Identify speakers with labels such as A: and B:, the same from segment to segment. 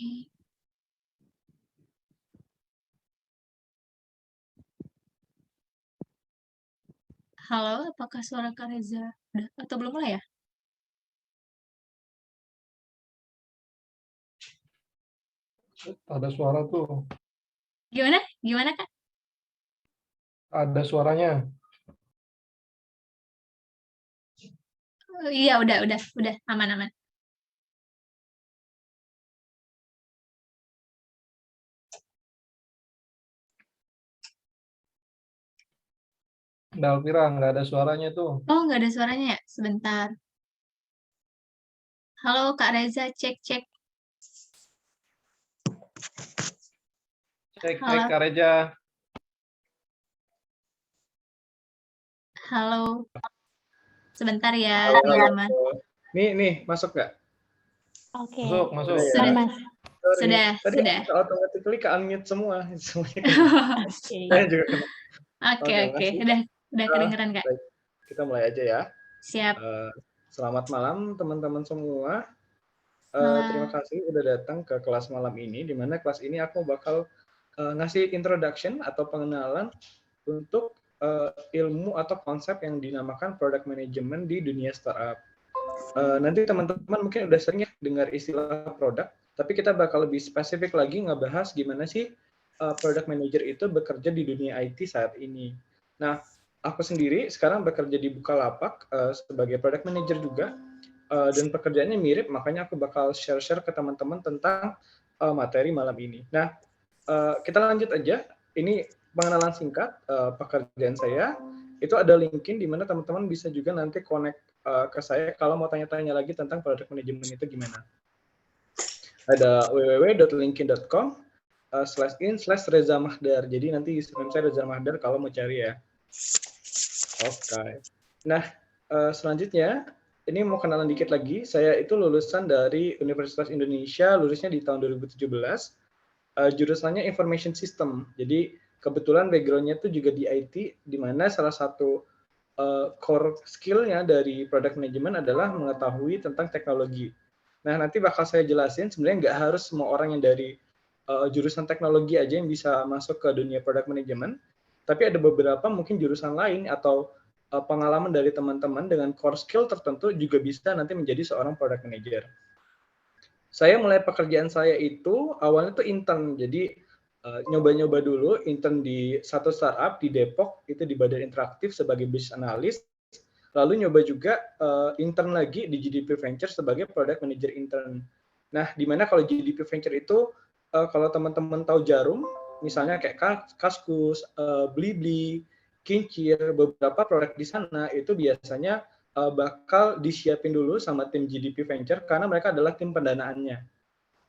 A: Halo, apakah suara Kak Reza udah atau belum mulai ya?
B: Ada suara tuh.
A: Gimana? Gimana, Kak?
B: Ada suaranya.
A: Iya, udah, aman.
B: Mbak Alvira, nggak ada suaranya tuh.
A: Oh, nggak ada suaranya ya? Sebentar. Halo, Kak Reza, cek.
B: Cek,
A: Halo,
B: Kak Reja.
A: halo. Sebentar ya,
C: Halo,
A: teman-teman.
C: nih, masuk nggak?
A: Oke.
B: Masuk.
C: Udah ya?
A: Sudah,
D: Mas.
C: Sorry,
A: sudah,
C: tadi
A: sudah.
C: automatically ke-unmute semua. Semuanya kena. Saya juga kena.
A: Oke,
C: makasih.
A: udah kedengeran, Kak.
C: Baik, kita mulai aja ya.
A: Siap.
C: Selamat malam teman-teman semua.
A: Malam.
C: Terima kasih udah datang ke kelas malam ini, di mana kelas ini aku bakal ngasih introduction atau pengenalan untuk ilmu atau konsep yang dinamakan product management di dunia startup. Nanti teman-teman mungkin udah sering ya dengar istilah produk, tapi kita bakal lebih spesifik lagi ngebahas gimana sih product manager itu bekerja di dunia IT saat ini. Nah, aku sendiri sekarang bekerja di Bukalapak sebagai product manager juga, dan pekerjaannya mirip, makanya aku bakal share-share ke teman-teman tentang materi malam ini. Nah, kita lanjut aja. Ini pengenalan singkat pekerjaan saya. Itu ada LinkedIn di mana teman-teman bisa juga nanti connect ke saya kalau mau tanya-tanya lagi tentang product management itu gimana. Ada www.linkedin.com/in/Reza Mahdar. Jadi nanti username saya Reza Mahdar kalau mau cari ya. Oke. Nah, selanjutnya ini mau kenalan dikit lagi. Saya itu lulusan dari Universitas Indonesia, lulusnya di tahun 2017. Jurusannya Information System. Jadi kebetulan background-nya itu juga di IT, di mana salah satu core skill-nya dari product management adalah mengetahui tentang teknologi. Nah, nanti bakal saya jelasin sebenarnya nggak harus semua orang yang dari jurusan teknologi aja yang bisa masuk ke dunia product management, tapi ada beberapa mungkin jurusan lain atau pengalaman dari teman-teman dengan core skill tertentu juga bisa nanti menjadi seorang product manager. Saya mulai pekerjaan saya itu awalnya tuh intern, jadi nyoba-nyoba dulu intern di satu startup di Depok, itu di Badan Interaktif sebagai business analyst, lalu nyoba juga intern lagi di GDP Venture sebagai product manager intern. Nah, di mana kalau GDP Venture itu kalau teman-teman tahu Jarum, misalnya kayak Kaskus, Blibli, Kincir, beberapa produk di sana itu biasanya bakal disiapin dulu sama tim GDP Venture karena mereka adalah tim pendanaannya.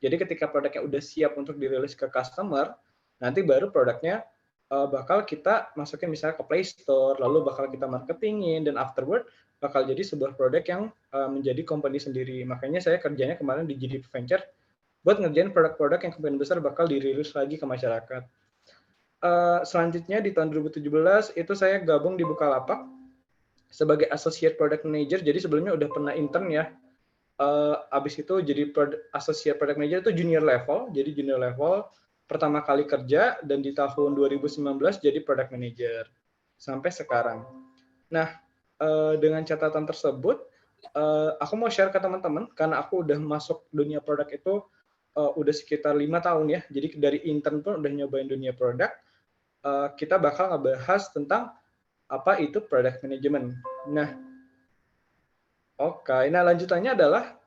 C: Jadi ketika produknya udah siap untuk dirilis ke customer, nanti baru produknya bakal kita masukin misalnya ke Play Store, lalu bakal kita marketingin, dan afterward bakal jadi sebuah produk yang menjadi company sendiri. Makanya saya kerjanya kemarin di GDP Venture buat ngerjain produk-produk yang kemungkinan besar bakal dirilis lagi ke masyarakat. Selanjutnya di tahun 2017 itu saya gabung di Bukalapak sebagai Associate Product Manager. Jadi sebelumnya udah pernah intern ya. Abis itu jadi Associate Product Manager itu junior level. Jadi junior level pertama kali kerja, dan di tahun 2019 jadi Product Manager sampai sekarang. Nah, dengan catatan tersebut, aku mau share ke teman-teman karena aku udah masuk dunia produk itu udah sekitar 5 tahun ya. Jadi dari intern pun udah nyobain dunia produk. Kita bakal ngebahas tentang apa itu product management. Nah, nah lanjutannya adalah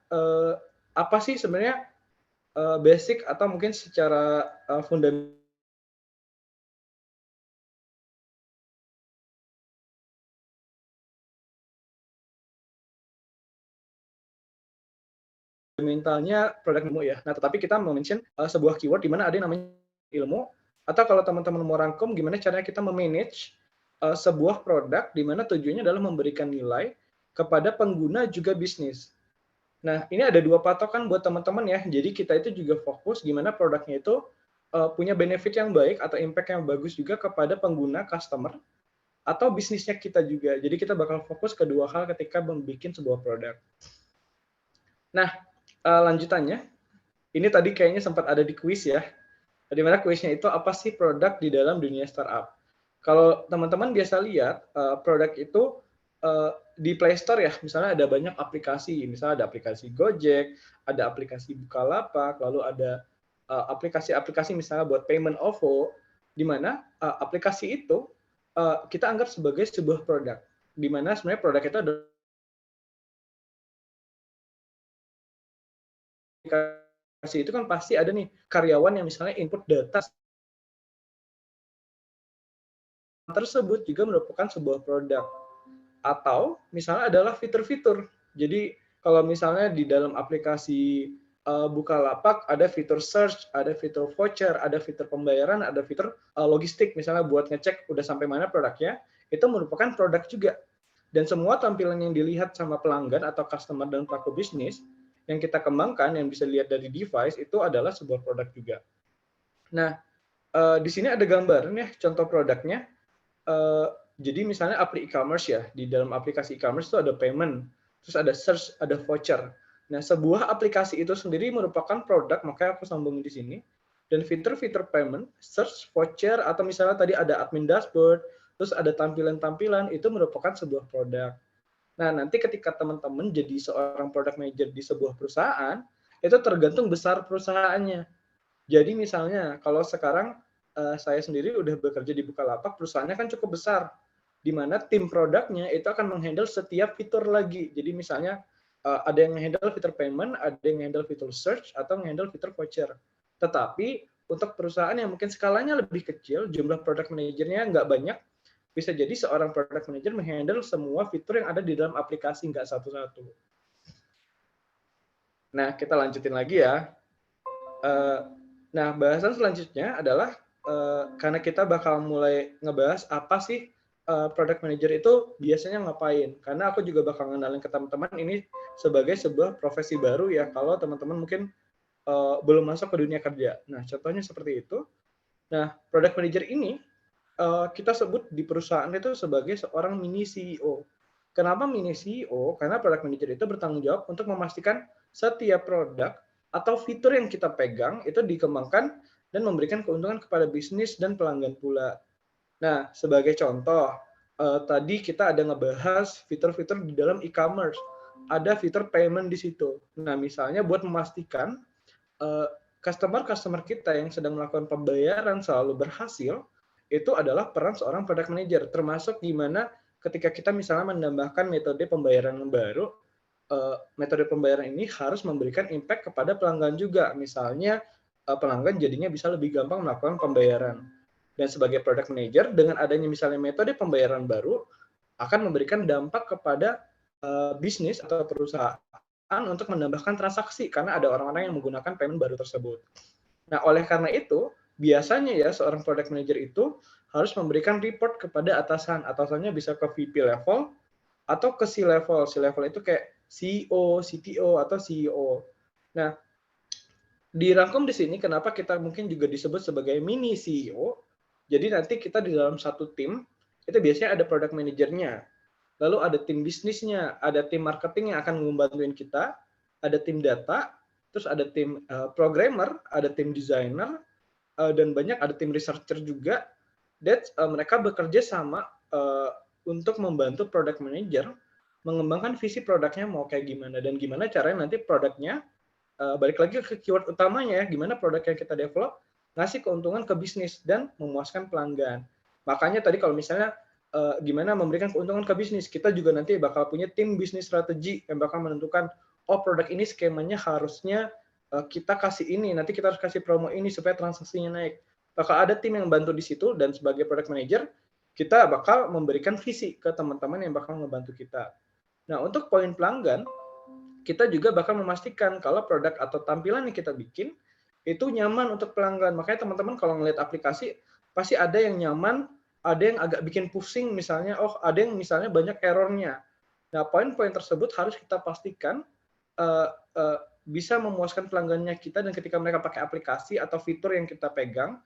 C: apa sih sebenarnya basic atau mungkin secara fundamentalnya produk ilmu ya. Nah, tetapi kita mention sebuah keyword di mana ada yang namanya ilmu, atau kalau teman-teman mau rangkum gimana caranya kita memanage sebuah produk di mana tujuannya adalah memberikan nilai kepada pengguna juga bisnis. Nah, ini ada dua patokan buat teman-teman ya. Jadi kita itu juga fokus gimana produknya itu punya benefit yang baik atau impact yang bagus juga kepada pengguna, customer, atau bisnisnya kita juga. Jadi kita bakal fokus ke dua hal ketika membuat sebuah produk. Nah, lanjutannya, ini tadi kayaknya sempat ada di kuis ya. Di mana kuisnya itu apa sih produk di dalam dunia startup. Kalau teman-teman biasa lihat produk itu di Play Store ya, misalnya ada banyak aplikasi, misalnya ada aplikasi Gojek, ada aplikasi Bukalapak, lalu ada aplikasi-aplikasi misalnya buat payment OVO, di mana aplikasi itu kita anggap sebagai sebuah produk, di mana sebenarnya produk itu adalah aplikasi itu kan pasti ada nih karyawan yang misalnya input data tersebut juga merupakan sebuah produk. Atau misalnya adalah fitur-fitur. Jadi kalau misalnya di dalam aplikasi Bukalapak ada fitur search, ada fitur voucher, ada fitur pembayaran, ada fitur logistik misalnya buat ngecek udah sampai mana produknya, itu merupakan produk juga. Dan semua tampilan yang dilihat sama pelanggan atau customer dan pelaku bisnis yang kita kembangkan yang bisa dilihat dari device itu adalah sebuah produk juga. Nah, di sini ada gambarnya contoh produknya. Jadi misalnya e-commerce ya, di dalam aplikasi e-commerce itu ada payment, terus ada search, ada voucher. Nah, sebuah aplikasi itu sendiri merupakan produk, makanya aku sambungin di sini. Dan fitur-fitur payment, search, voucher, atau misalnya tadi ada admin dashboard, terus ada tampilan-tampilan, itu merupakan sebuah produk. Nah, nanti ketika teman-teman jadi seorang product manager di sebuah perusahaan, itu tergantung besar perusahaannya. Jadi misalnya, kalau sekarang saya sendiri udah bekerja di Bukalapak, perusahaannya kan cukup besar, di mana tim produknya itu akan menghandle setiap fitur lagi. Jadi misalnya ada yang menghandle fitur payment, ada yang menghandle fitur search, atau menghandle fitur voucher. Tetapi untuk perusahaan yang mungkin skalanya lebih kecil, jumlah product manajernya nggak banyak, bisa jadi seorang product manager menghandle semua fitur yang ada di dalam aplikasi, nggak satu-satu. Nah, kita lanjutin lagi ya. Nah, bahasan selanjutnya adalah karena kita bakal mulai ngebahas apa sih product manager itu biasanya ngapain. Karena aku juga bakal ngenalin ke teman-teman ini sebagai sebuah profesi baru ya, kalau teman-teman mungkin belum masuk ke dunia kerja. Nah, contohnya seperti itu. Nah, product manager ini kita sebut di perusahaan itu sebagai seorang mini CEO. Kenapa mini CEO? Karena product manager itu bertanggung jawab untuk memastikan setiap produk atau fitur yang kita pegang itu dikembangkan dan memberikan keuntungan kepada bisnis dan pelanggan pula. Nah, sebagai contoh, tadi kita ada ngebahas fitur-fitur di dalam e-commerce. Ada fitur payment di situ. Nah, misalnya buat memastikan customer-customer kita yang sedang melakukan pembayaran selalu berhasil, itu adalah peran seorang product manager, termasuk di mana ketika kita misalnya menambahkan metode pembayaran yang baru, metode pembayaran ini harus memberikan impact kepada pelanggan juga. Misalnya pelanggan jadinya bisa lebih gampang melakukan pembayaran. Dan sebagai product manager, dengan adanya misalnya metode pembayaran baru, akan memberikan dampak kepada bisnis atau perusahaan untuk menambahkan transaksi, karena ada orang-orang yang menggunakan payment baru tersebut. Nah, oleh karena itu, biasanya ya seorang product manager itu harus memberikan report kepada atasan. Atasannya bisa ke VP level atau ke C-level. C-level itu kayak CEO, CTO, atau CEO. Nah, dirangkum di sini kenapa kita mungkin juga disebut sebagai mini CEO. Jadi nanti kita di dalam satu tim, itu biasanya ada product manajernya. Lalu ada tim bisnisnya, ada tim marketing yang akan membantuin kita, ada tim data, terus ada tim programmer, ada tim designer, dan banyak ada tim researcher juga. Mereka bekerja sama untuk membantu product manager mengembangkan visi produknya mau kayak gimana dan gimana caranya nanti produknya balik lagi ke keyword utamanya ya, gimana produk yang kita develop ngasih keuntungan ke bisnis dan memuaskan pelanggan. Makanya tadi kalau misalnya gimana memberikan keuntungan ke bisnis, kita juga nanti bakal punya tim bisnis strategi yang bakal menentukan oh produk ini skemanya harusnya kita kasih ini, nanti kita harus kasih promo ini supaya transaksinya naik. Bakal ada tim yang bantu di situ dan sebagai product manager kita bakal memberikan visi ke teman-teman yang bakal membantu kita. Nah, untuk poin pelanggan, kita juga bakal memastikan kalau produk atau tampilan yang kita bikin itu nyaman untuk pelanggan. Makanya teman-teman kalau ngelihat aplikasi, pasti ada yang nyaman, ada yang agak bikin pusing misalnya, oh ada yang misalnya banyak errornya. Nah, poin-poin tersebut harus kita pastikan bisa memuaskan pelanggannya kita dan ketika mereka pakai aplikasi atau fitur yang kita pegang,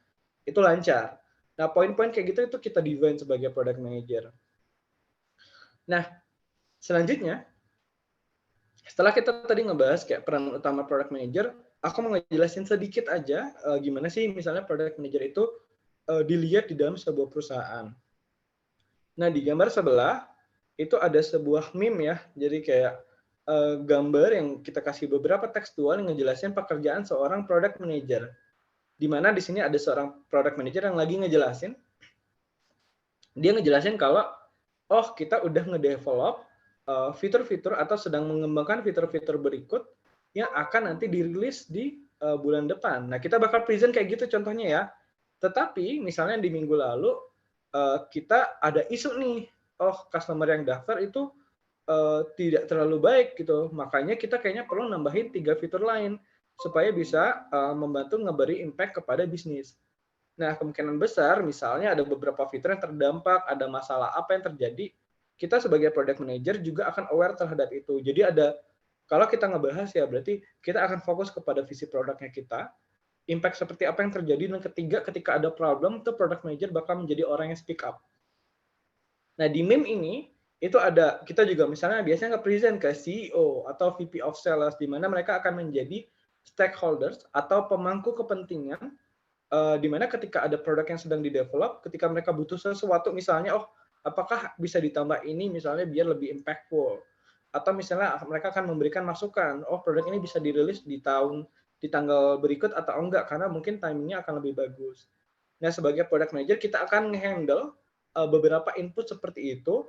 C: itu lancar. Nah, poin-poin kayak gitu itu kita define sebagai product manager. Nah, selanjutnya, setelah kita tadi ngebahas kayak peran utama product manager, aku mau ngejelasin sedikit aja gimana sih misalnya product manager itu dilihat di dalam sebuah perusahaan. Nah, di gambar sebelah itu ada sebuah meme ya. Jadi kayak gambar yang kita kasih beberapa tekstual yang ngejelasin pekerjaan seorang product manager. Di mana di sini ada seorang product manager yang lagi ngejelasin. Dia ngejelasin kalau kita udah ngedevelop fitur-fitur atau sedang mengembangkan fitur-fitur berikut yang akan nanti dirilis di bulan depan. Nah, kita bakal present kayak gitu contohnya ya. Tetapi misalnya di minggu lalu kita ada isu nih, customer yang daftar itu tidak terlalu baik gitu. Makanya kita kayaknya perlu nambahin 3 fitur lain supaya bisa membantu ngeberi impact kepada bisnis. Nah, kemungkinan besar misalnya ada beberapa fitur yang terdampak, ada masalah apa yang terjadi, kita sebagai product manager juga akan aware terhadap itu. Jadi kalau kita ngebahas ya berarti kita akan fokus kepada visi produknya kita, impact seperti apa yang terjadi, dan ketiga ketika ada problem, tuh product manager bakal menjadi orang yang speak up. Nah, di meme ini itu ada kita juga misalnya biasanya nge-present ke CEO atau VP of Sales di mana mereka akan menjadi stakeholders atau pemangku kepentingan di mana ketika ada produk yang sedang di-develop, ketika mereka butuh sesuatu misalnya apakah bisa ditambah ini misalnya biar lebih impactful, atau misalnya mereka akan memberikan masukan, produk ini bisa dirilis di tanggal berikut atau enggak karena mungkin timingnya akan lebih bagus. Nah, sebagai product manager kita akan nge-handle beberapa input seperti itu,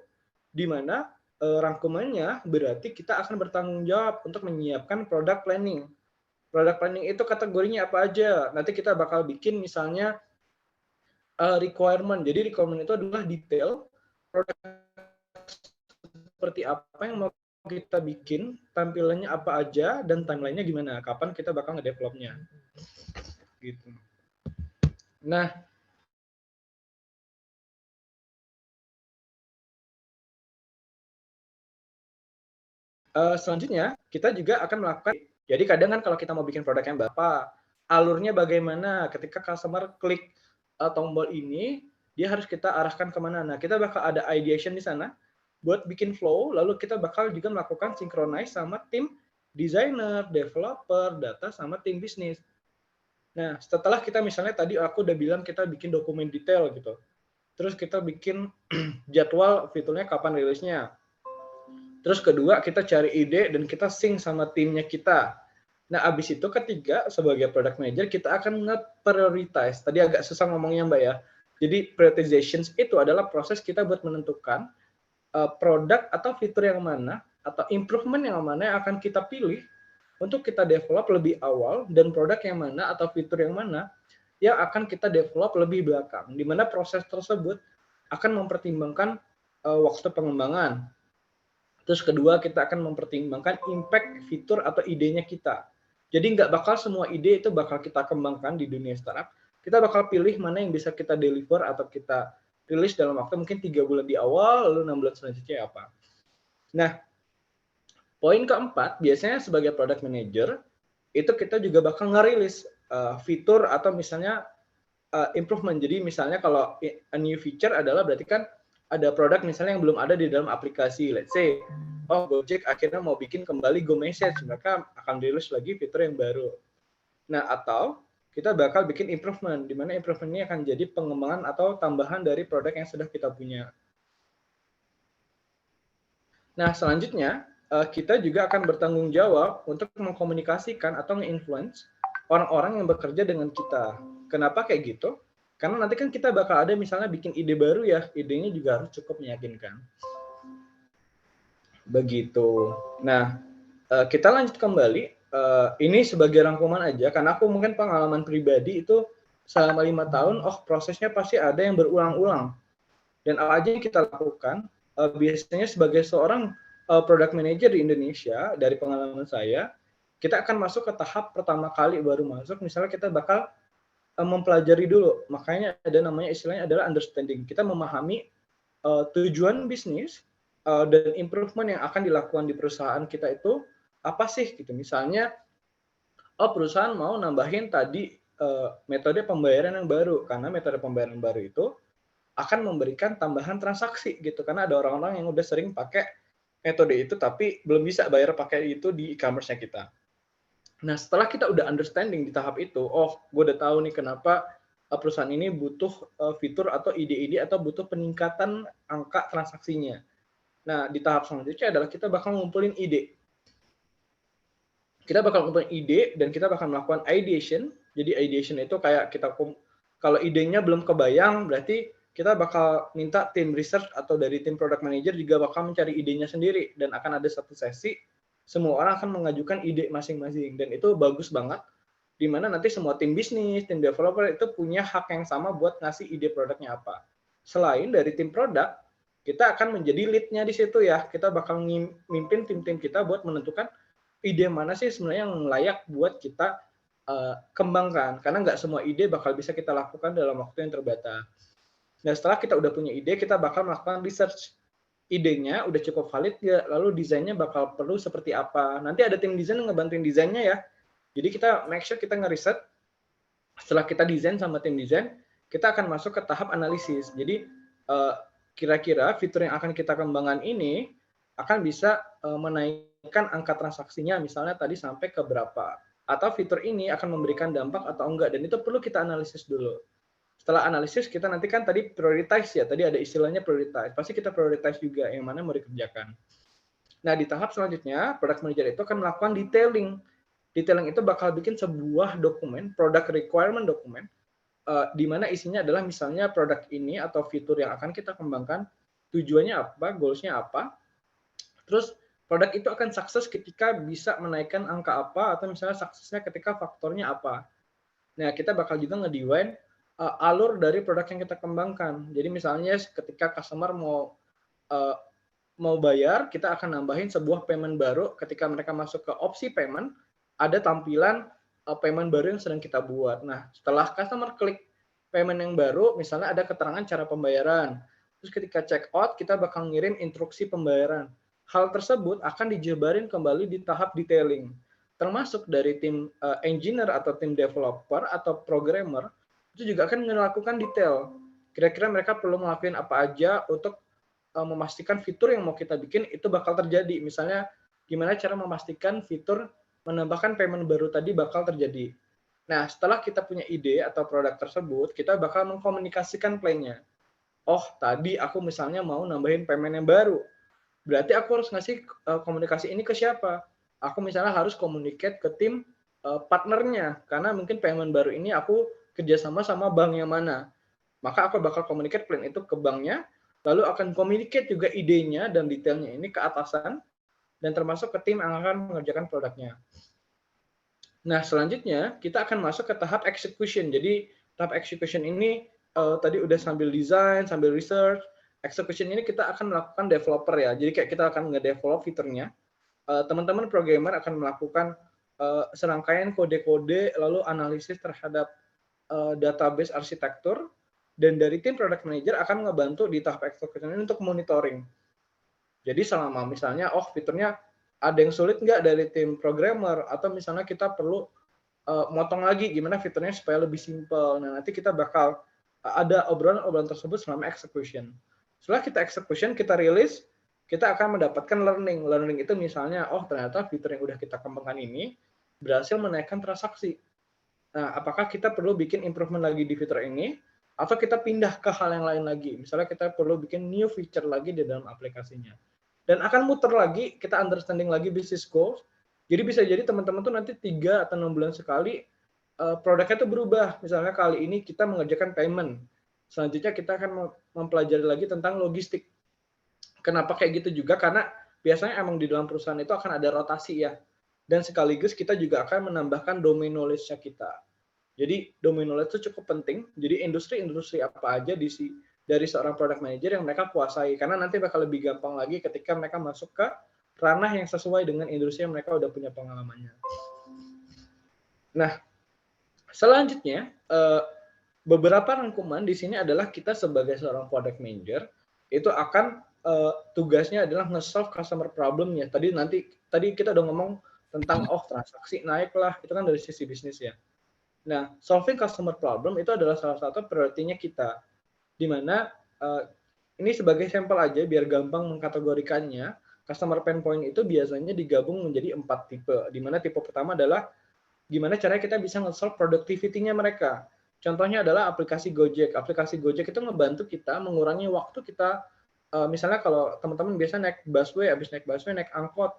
C: di mana rangkumannya berarti kita akan bertanggung jawab untuk menyiapkan product planning. Product planning itu kategorinya apa aja? Nanti kita bakal bikin misalnya requirement. Jadi requirement itu adalah detail produk seperti apa yang mau kita bikin, tampilannya apa aja, dan timeline-nya gimana, kapan kita bakal ngedevelopnya. Gitu. Nah, selanjutnya kita juga akan melakukan, jadi kadang kan kalau kita mau bikin produk yang berapa, alurnya bagaimana ketika customer klik tombol ini, dia harus kita arahkan kemana. Nah, kita bakal ada ideation di sana buat bikin flow, lalu kita bakal juga melakukan synchronize sama tim designer, developer, data, sama tim bisnis. Nah, setelah kita misalnya tadi aku udah bilang kita bikin dokumen detail gitu, terus kita bikin jadwal fiturnya kapan rilisnya. Terus kedua, kita cari ide dan kita sync sama timnya kita. Nah, abis itu ketiga, sebagai product manager, kita akan nge-prioritize. Tadi agak susah ngomongnya, Mbak ya. Jadi, prioritization itu adalah proses kita buat menentukan produk atau fitur yang mana, atau improvement yang mana yang akan kita pilih untuk kita develop lebih awal, dan produk yang mana atau fitur yang mana yang akan kita develop lebih belakang. Di mana proses tersebut akan mempertimbangkan waktu pengembangan. Terus kedua, kita akan mempertimbangkan impact fitur atau idenya kita. Jadi nggak bakal semua ide itu bakal kita kembangkan di dunia startup. Kita bakal pilih mana yang bisa kita deliver atau kita rilis dalam waktu mungkin 3 bulan di awal, lalu 6 bulan selanjutnya apa. Nah, poin keempat, biasanya sebagai product manager, itu kita juga bakal ngerilis fitur atau misalnya improvement. Jadi misalnya kalau a new feature adalah berarti kan ada produk misalnya yang belum ada di dalam aplikasi. Let's say, Gojek akhirnya mau bikin kembali Go Message, mereka akan rilis lagi fitur yang baru. Nah, atau kita bakal bikin improvement, di mana improvement ini akan jadi pengembangan atau tambahan dari produk yang sudah kita punya. Nah, selanjutnya, kita juga akan bertanggung jawab untuk mengkomunikasikan atau nge-influence orang-orang yang bekerja dengan kita. Kenapa kayak gitu? Karena nanti kan kita bakal ada misalnya bikin ide baru ya, idenya juga harus cukup meyakinkan. Begitu. Nah, kita lanjut kembali. Ini sebagai rangkuman aja, karena aku mungkin pengalaman pribadi itu selama 5 tahun, prosesnya pasti ada yang berulang-ulang. Dan apa aja yang kita lakukan, biasanya sebagai seorang product manager di Indonesia, dari pengalaman saya, kita akan masuk ke tahap pertama kali baru masuk, misalnya kita bakal mempelajari dulu. Makanya ada namanya istilahnya adalah understanding. Kita memahami tujuan bisnis dan improvement yang akan dilakukan di perusahaan kita itu apa sih gitu. Misalnya perusahaan mau nambahin tadi metode pembayaran yang baru, karena metode pembayaran baru itu akan memberikan tambahan transaksi gitu, karena ada orang-orang yang udah sering pakai metode itu tapi belum bisa bayar pakai itu di e-commerce-nya kita. Nah, setelah kita udah understanding di tahap itu, oh, gue udah tahu nih kenapa perusahaan ini butuh fitur atau ide-ide atau butuh peningkatan angka transaksinya. Nah, di tahap selanjutnya adalah kita bakal ngumpulin ide. Kita bakal ngumpulin ide dan kita bakal melakukan ideation. Jadi ideation itu kayak kita kalau idenya belum kebayang, berarti kita bakal minta tim research atau dari tim product manager juga bakal mencari idenya sendiri dan akan ada satu sesi semua orang akan mengajukan ide masing-masing dan itu bagus banget di mana nanti semua tim bisnis, tim developer itu punya hak yang sama buat ngasih ide produknya apa. Selain dari tim produk, kita akan menjadi lead-nya di situ ya. Kita bakal mimpin tim-tim kita buat menentukan ide mana sih sebenarnya yang layak buat kita kembangkan. Karena nggak semua ide bakal bisa kita lakukan dalam waktu yang terbatas. Nah, setelah kita udah punya ide, kita bakal melakukan research. Idenya udah cukup valid nggak? Lalu desainnya bakal perlu seperti apa? Nanti ada tim desain yang ngebantuin desainnya ya. Jadi kita make sure kita ngeriset. Setelah kita desain sama tim desain, kita akan masuk ke tahap analisis. Jadi kira-kira fitur yang akan kita kembangkan ini akan bisa menaikkan angka transaksinya misalnya tadi sampai ke berapa. Atau fitur ini akan memberikan dampak atau enggak. Dan itu perlu kita analisis dulu. Setelah analisis kita nanti kan tadi prioritize ya, tadi ada istilahnya prioritize. Pasti kita prioritize juga yang mana mau dikerjakan. Nah, di tahap selanjutnya, product manager itu akan melakukan detailing. Detailing itu bakal bikin sebuah dokumen, product requirement dokumen, di mana isinya adalah misalnya produk ini atau fitur yang akan kita kembangkan, tujuannya apa, goals-nya apa, terus produk itu akan sukses ketika bisa menaikkan angka apa, atau misalnya suksesnya ketika faktornya apa. Nah, kita bakal juga nge-define alur dari produk yang kita kembangkan. Jadi misalnya ketika customer mau bayar, kita akan nambahin sebuah payment baru. Ketika mereka masuk ke opsi payment, ada tampilan payment baru yang sedang kita buat. Nah, setelah customer klik payment yang baru, misalnya ada keterangan cara pembayaran. Terus ketika check out, kita bakal ngirim instruksi pembayaran. Hal tersebut akan dijabarin kembali di tahap detailing. Termasuk dari tim engineer atau tim developer atau programmer, itu juga akan melakukan detail. Kira-kira mereka perlu ngelakuin apa aja untuk memastikan fitur yang mau kita bikin itu bakal terjadi. Misalnya, gimana cara memastikan fitur menambahkan payment baru tadi bakal terjadi. Nah, setelah kita punya ide atau produk tersebut, kita bakal mengkomunikasikan plan-nya. Oh, tadi aku misalnya mau nambahin payment yang baru. Berarti aku harus ngasih komunikasi ini ke siapa? Aku misalnya harus communicate ke tim partnernya. Karena mungkin payment baru ini aku kerjasama sama bank yang mana. Maka aku bakal communicate plan itu ke banknya, lalu akan communicate juga idenya dan detailnya ini ke atasan, dan termasuk ke tim yang akan mengerjakan produknya. Nah, selanjutnya kita akan masuk ke tahap execution. Jadi, tahap execution ini tadi udah sambil design, sambil research. Execution ini kita akan melakukan developer ya. Jadi kayak kita akan nge-develop fiturnya. Teman-teman programmer akan melakukan serangkaian kode-kode, lalu analisis terhadap database arsitektur, dan dari tim product manager akan ngebantu di tahap execution ini untuk monitoring. Jadi selama misalnya, oh fiturnya ada yang sulit nggak dari tim programmer, atau misalnya kita perlu motong lagi gimana fiturnya supaya lebih simple. Nah, nanti kita bakal ada obrolan-obrolan tersebut selama execution. Setelah kita execution, kita rilis, kita akan mendapatkan learning. Learning itu misalnya, oh ternyata fitur yang udah kita kembangkan ini berhasil menaikkan transaksi. Nah, apakah kita perlu bikin improvement lagi di fitur ini, atau kita pindah ke hal yang lain lagi. Misalnya kita perlu bikin new feature lagi di dalam aplikasinya. Dan akan muter lagi, kita understanding lagi business goals. Jadi bisa jadi teman-teman tuh nanti 3 atau 6 bulan sekali produknya tuh berubah. Misalnya kali ini kita mengerjakan payment. Selanjutnya kita akan mempelajari lagi tentang logistik. Kenapa kayak gitu juga? Karena biasanya emang di dalam perusahaan itu akan ada rotasi ya. Dan sekaligus kita juga akan menambahkan domain knowledge-nya kita. Jadi domain knowledge itu cukup penting. Jadi industri-industri apa aja dari seorang product manager yang mereka kuasai. Karena nanti bakal lebih gampang lagi ketika mereka masuk ke ranah yang sesuai dengan industri yang mereka udah punya pengalamannya. Nah, selanjutnya beberapa rangkuman di sini adalah kita sebagai seorang product manager itu akan tugasnya adalah nge-solve customer problem-nya. Tadi kita udah ngomong tentang transaksi naik lah, itu kan dari sisi bisnis ya. Nah, solving customer problem itu adalah salah satu priority-nya kita. Di mana ini sebagai sampel aja biar gampang mengkategorikannya, customer pain point itu biasanya digabung menjadi 4 tipe. Di mana tipe pertama adalah gimana caranya kita bisa nge-solve productivity-nya mereka. Contohnya adalah aplikasi Gojek. Aplikasi Gojek itu ngebantu kita mengurangi waktu kita, misalnya kalau teman-teman biasa naik busway, habis naik busway naik angkot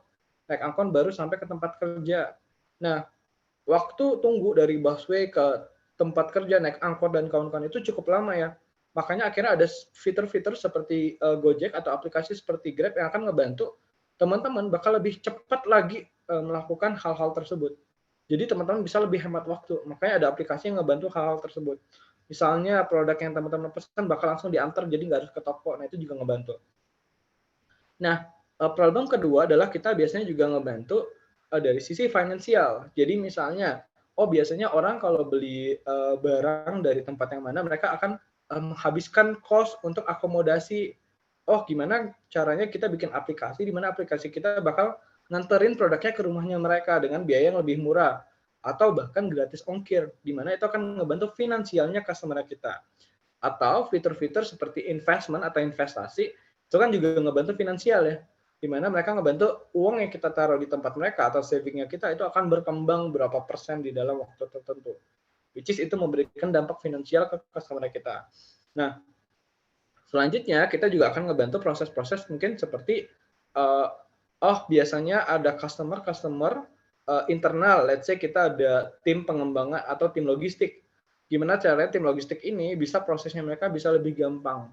C: baru sampai ke tempat kerja. Nah, waktu tunggu dari busway ke tempat kerja naik angkot dan kawan-kawan itu cukup lama ya. Makanya akhirnya ada fitur-fitur seperti Gojek atau aplikasi seperti Grab yang akan ngebantu teman-teman bakal lebih cepat lagi melakukan hal-hal tersebut. Jadi teman-teman bisa lebih hemat waktu. Makanya ada aplikasi yang ngebantu hal-hal tersebut. Misalnya produk yang teman-teman pesan bakal langsung diantar, jadi nggak harus ke toko. Nah, itu juga ngebantu. Nah, problem kedua adalah kita biasanya juga ngebantu dari sisi finansial. Jadi misalnya, biasanya orang kalau beli barang dari tempat yang mana, mereka akan menghabiskan cost untuk akomodasi. Gimana caranya kita bikin aplikasi, di mana aplikasi kita bakal nganterin produknya ke rumahnya mereka dengan biaya yang lebih murah atau bahkan gratis ongkir, di mana itu akan ngebantu finansialnya customer kita. Atau fitur-fitur seperti investment atau investasi itu kan juga ngebantu finansial ya, di mana mereka ngebantu uang yang kita taruh di tempat mereka atau savingnya kita itu akan berkembang berapa persen di dalam waktu tertentu, which is itu memberikan dampak finansial ke customer kita. Nah, selanjutnya kita juga akan ngebantu proses-proses mungkin seperti biasanya ada customer internal, let's say kita ada tim pengembangan atau tim logistik. Gimana caranya tim logistik ini bisa prosesnya mereka bisa lebih gampang.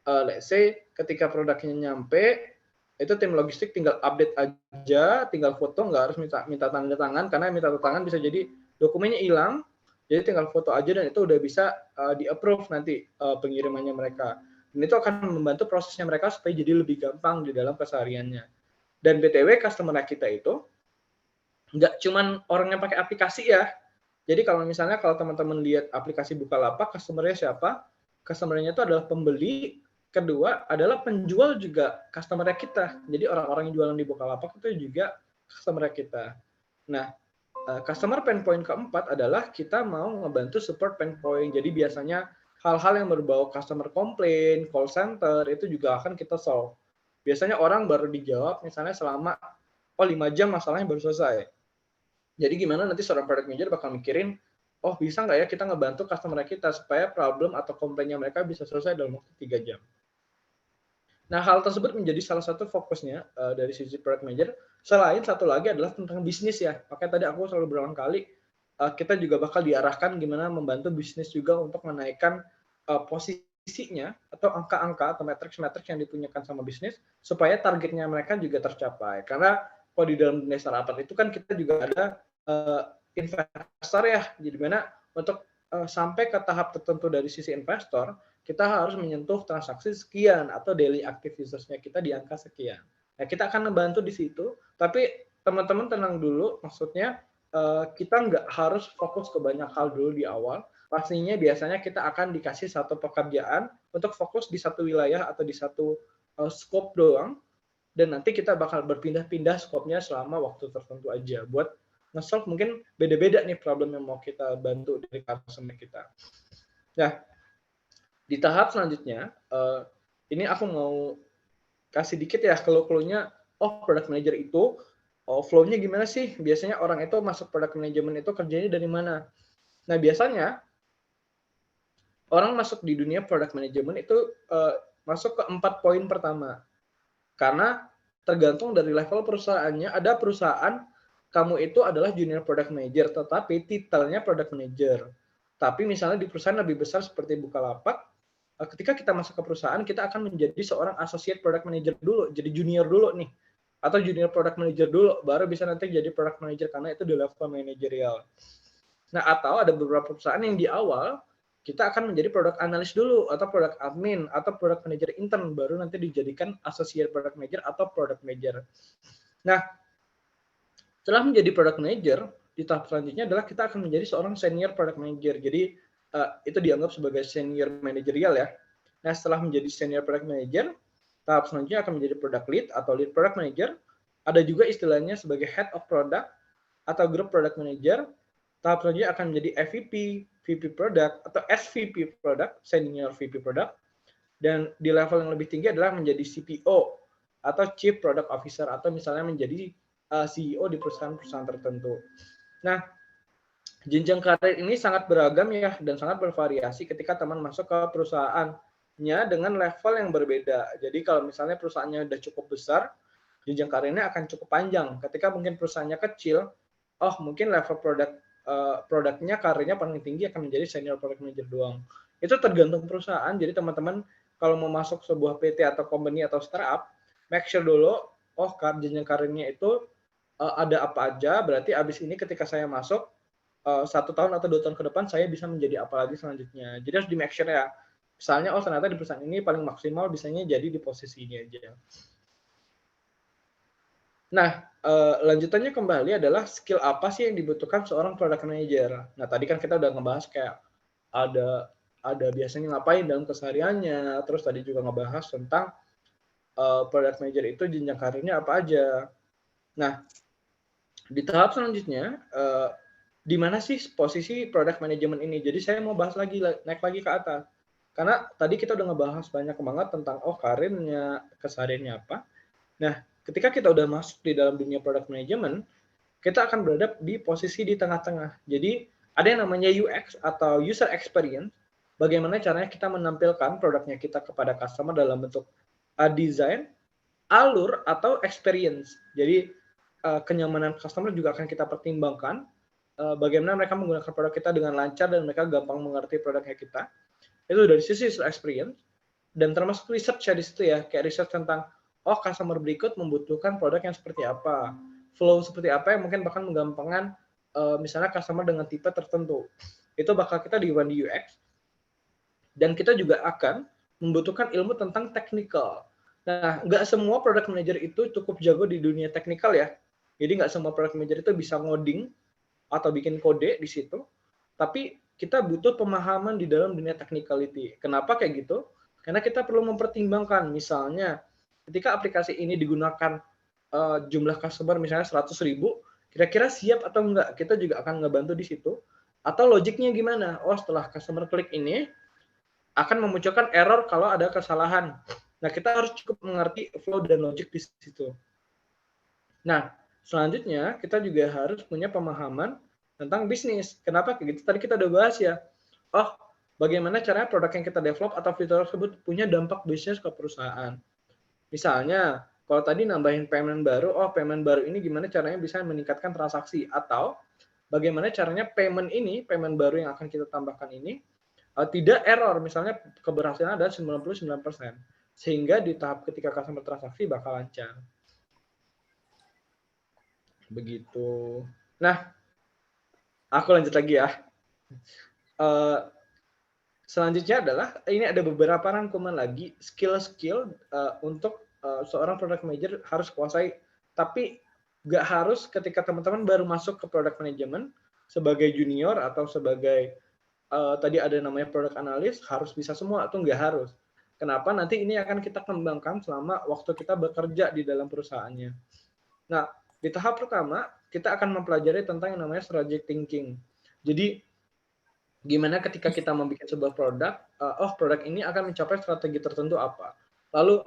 C: Let's say ketika produknya nyampe, itu tim logistik tinggal update aja, tinggal foto, nggak harus minta tanda tangan, karena minta tanda tangan bisa jadi dokumennya hilang, jadi tinggal foto aja dan itu udah bisa di-approve nanti pengirimannya mereka. Dan itu akan membantu prosesnya mereka supaya jadi lebih gampang di dalam kesehariannya. Dan BTW customer kita itu nggak cuman orang yang pakai aplikasi ya. Jadi kalau misalnya kalau teman-teman lihat aplikasi Bukalapak, customer-nya siapa? Customer-nya itu adalah pembeli, kedua adalah penjual juga customer kita. Jadi orang-orang yang jualan di Bukalapak itu juga customer kita. Nah, customer pain point keempat adalah kita mau ngebantu support pain point. Jadi biasanya hal-hal yang berbau customer complaint, call center itu juga akan kita solve. Biasanya orang baru dijawab misalnya selama 5 jam masalahnya baru selesai. Jadi gimana nanti seorang product manager bakal mikirin, bisa nggak ya kita ngebantu customer kita supaya problem atau komplainnya mereka bisa selesai dalam waktu 3 jam. Nah, hal tersebut menjadi salah satu fokusnya dari sisi product manager. Selain satu lagi adalah tentang bisnis ya. Makanya tadi aku selalu berulang kali, kita juga bakal diarahkan gimana membantu bisnis juga untuk menaikkan posisinya atau angka-angka atau matriks-matriks yang dipunyakan sama bisnis supaya targetnya mereka juga tercapai. Karena kalau di dalam dunia startup itu kan kita juga ada investor ya, jadi mana untuk sampai ke tahap tertentu dari sisi investor, kita harus menyentuh transaksi sekian atau daily active users-nya kita di angka sekian. Nah, kita akan membantu di situ, tapi teman-teman tenang dulu, maksudnya kita nggak harus fokus ke banyak hal dulu di awal. Pastinya biasanya kita akan dikasih satu pekerjaan untuk fokus di satu wilayah atau di satu scope doang, dan nanti kita bakal berpindah-pindah scope-nya selama waktu tertentu aja buat nge-solve mungkin beda-beda nih problem yang mau kita bantu dari customer kita. Nah, di tahap selanjutnya, ini aku mau kasih dikit ya clue-nya, product manager itu flow-nya gimana sih? Biasanya orang itu masuk product management itu kerjanya dari mana? Nah, biasanya orang masuk di dunia product management itu masuk ke 4 poin pertama. Karena tergantung dari level perusahaannya, ada perusahaan kamu itu adalah junior product manager, tetapi titelnya product manager. Tapi misalnya di perusahaan lebih besar seperti Bukalapak, ketika kita masuk ke perusahaan, kita akan menjadi seorang associate product manager dulu, jadi junior dulu nih. Atau junior product manager dulu, baru bisa nanti jadi product manager karena itu di level manajerial. Nah, atau ada beberapa perusahaan yang di awal, kita akan menjadi product analyst dulu, atau product admin, atau product manager intern, baru nanti dijadikan associate product manager atau product manager. Nah, setelah menjadi product manager, di tahap selanjutnya adalah kita akan menjadi seorang senior product manager. Jadi, itu dianggap sebagai senior managerial ya. Nah, setelah menjadi senior product manager, tahap selanjutnya akan menjadi product lead atau lead product manager. Ada juga istilahnya sebagai head of product atau group product manager. Tahap selanjutnya akan menjadi FVP, VP product atau SVP product, senior VP product. Dan di level yang lebih tinggi adalah menjadi CPO atau Chief Product Officer atau misalnya menjadi CEO di perusahaan-perusahaan tertentu. Nah, jenjang karir ini sangat beragam ya dan sangat bervariasi ketika teman masuk ke perusahaannya dengan level yang berbeda. Jadi kalau misalnya perusahaannya udah cukup besar, jenjang karirnya akan cukup panjang. Ketika mungkin perusahaannya kecil, mungkin level produknya karirnya paling tinggi akan menjadi senior product manager doang. Itu tergantung perusahaan. Jadi teman-teman kalau mau masuk sebuah PT atau company atau startup, make sure dulu jenjang karirnya itu ada apa aja. Berarti abis ini ketika saya masuk 1 tahun atau 2 tahun ke depan saya bisa menjadi apa lagi selanjutnya. Jadi harus di make sure ya. Misalnya ternyata di perusahaan ini paling maksimal bisanya jadi di posisi ini aja. Nah, lanjutannya kembali adalah skill apa sih yang dibutuhkan seorang product manager. Nah, tadi kan kita udah ngebahas kayak ada biasanya ngapain dalam kesehariannya, terus tadi juga ngebahas tentang product manager itu jenjang karirnya apa aja. Nah, di tahap selanjutnya, di mana sih posisi product management ini? Jadi saya mau bahas lagi, naik lagi ke atas. Karena tadi kita udah ngebahas banyak banget tentang karirnya, kesehariannya apa. Nah, ketika kita udah masuk di dalam dunia product management, kita akan berada di posisi di tengah-tengah. Jadi ada yang namanya UX atau user experience. Bagaimana caranya kita menampilkan produknya kita kepada customer dalam bentuk desain, alur, atau experience. Jadi kenyamanan customer juga akan kita pertimbangkan. Bagaimana mereka menggunakan produk kita dengan lancar dan mereka gampang mengerti produknya kita. Itu dari sisi user experience. Dan termasuk research ya di situ ya. Kayak research tentang, customer berikut membutuhkan produk yang seperti apa. Flow seperti apa yang mungkin bahkan menggampangkan misalnya customer dengan tipe tertentu. Itu bakal kita di UX. Dan kita juga akan membutuhkan ilmu tentang technical. Nah, nggak semua product manager itu cukup jago di dunia technical ya. Jadi nggak semua product manager itu bisa ngoding atau bikin kode di situ. Tapi kita butuh pemahaman di dalam dunia technicality. Kenapa kayak gitu? Karena kita perlu mempertimbangkan, misalnya ketika aplikasi ini digunakan jumlah customer misalnya 100.000, kira-kira siap atau enggak? Kita juga akan ngebantu di situ. Atau logiknya gimana? Setelah customer klik ini, akan memunculkan error kalau ada kesalahan. Nah, kita harus cukup mengerti flow dan logik di situ. Nah, selanjutnya kita juga harus punya pemahaman tentang bisnis. Kenapa kayak gitu? Tadi kita udah bahas ya. Bagaimana caranya produk yang kita develop atau fitur tersebut punya dampak bisnis ke perusahaan. Misalnya, kalau tadi nambahin payment baru, payment baru ini gimana caranya bisa meningkatkan transaksi, atau bagaimana caranya payment baru yang akan kita tambahkan ini tidak error, misalnya keberhasilan ada 99%, sehingga di tahap ketika customer transaksi bakal lancar. Begitu. Nah, aku lanjut lagi ya. Selanjutnya adalah, ini ada beberapa rangkuman lagi, skill-skill untuk seorang product manager harus kuasai, tapi nggak harus ketika teman-teman baru masuk ke product management sebagai junior atau sebagai tadi ada namanya product analyst, harus bisa semua atau nggak harus. Kenapa? Nanti ini akan kita kembangkan selama waktu kita bekerja di dalam perusahaannya. Nah, di tahap pertama, kita akan mempelajari tentang yang namanya strategic thinking. Jadi, gimana ketika kita membuat sebuah produk, produk ini akan mencapai strategi tertentu apa. Lalu,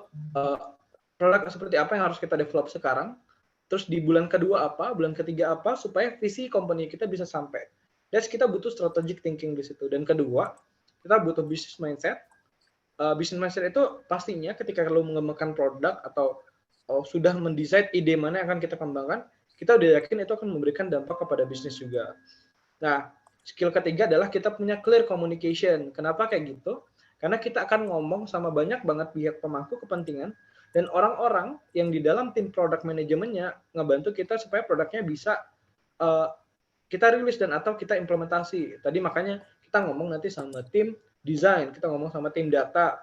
C: produk seperti apa yang harus kita develop sekarang, terus di bulan kedua apa, bulan ketiga apa, supaya visi company kita bisa sampai. Jadi kita butuh strategic thinking di situ. Dan kedua, kita butuh business mindset. Business mindset itu pastinya ketika lo mengembangkan produk atau sudah mendesain ide mana yang akan kita kembangkan, kita udah yakin itu akan memberikan dampak kepada bisnis juga. Nah, skill ketiga adalah kita punya clear communication. Kenapa kayak gitu? Karena kita akan ngomong sama banyak banget pihak pemangku kepentingan dan orang-orang yang di dalam tim product manajemennya ngebantu kita supaya produknya bisa kita rilis dan atau kita implementasi. Tadi makanya kita ngomong nanti sama tim desain, kita ngomong sama tim data,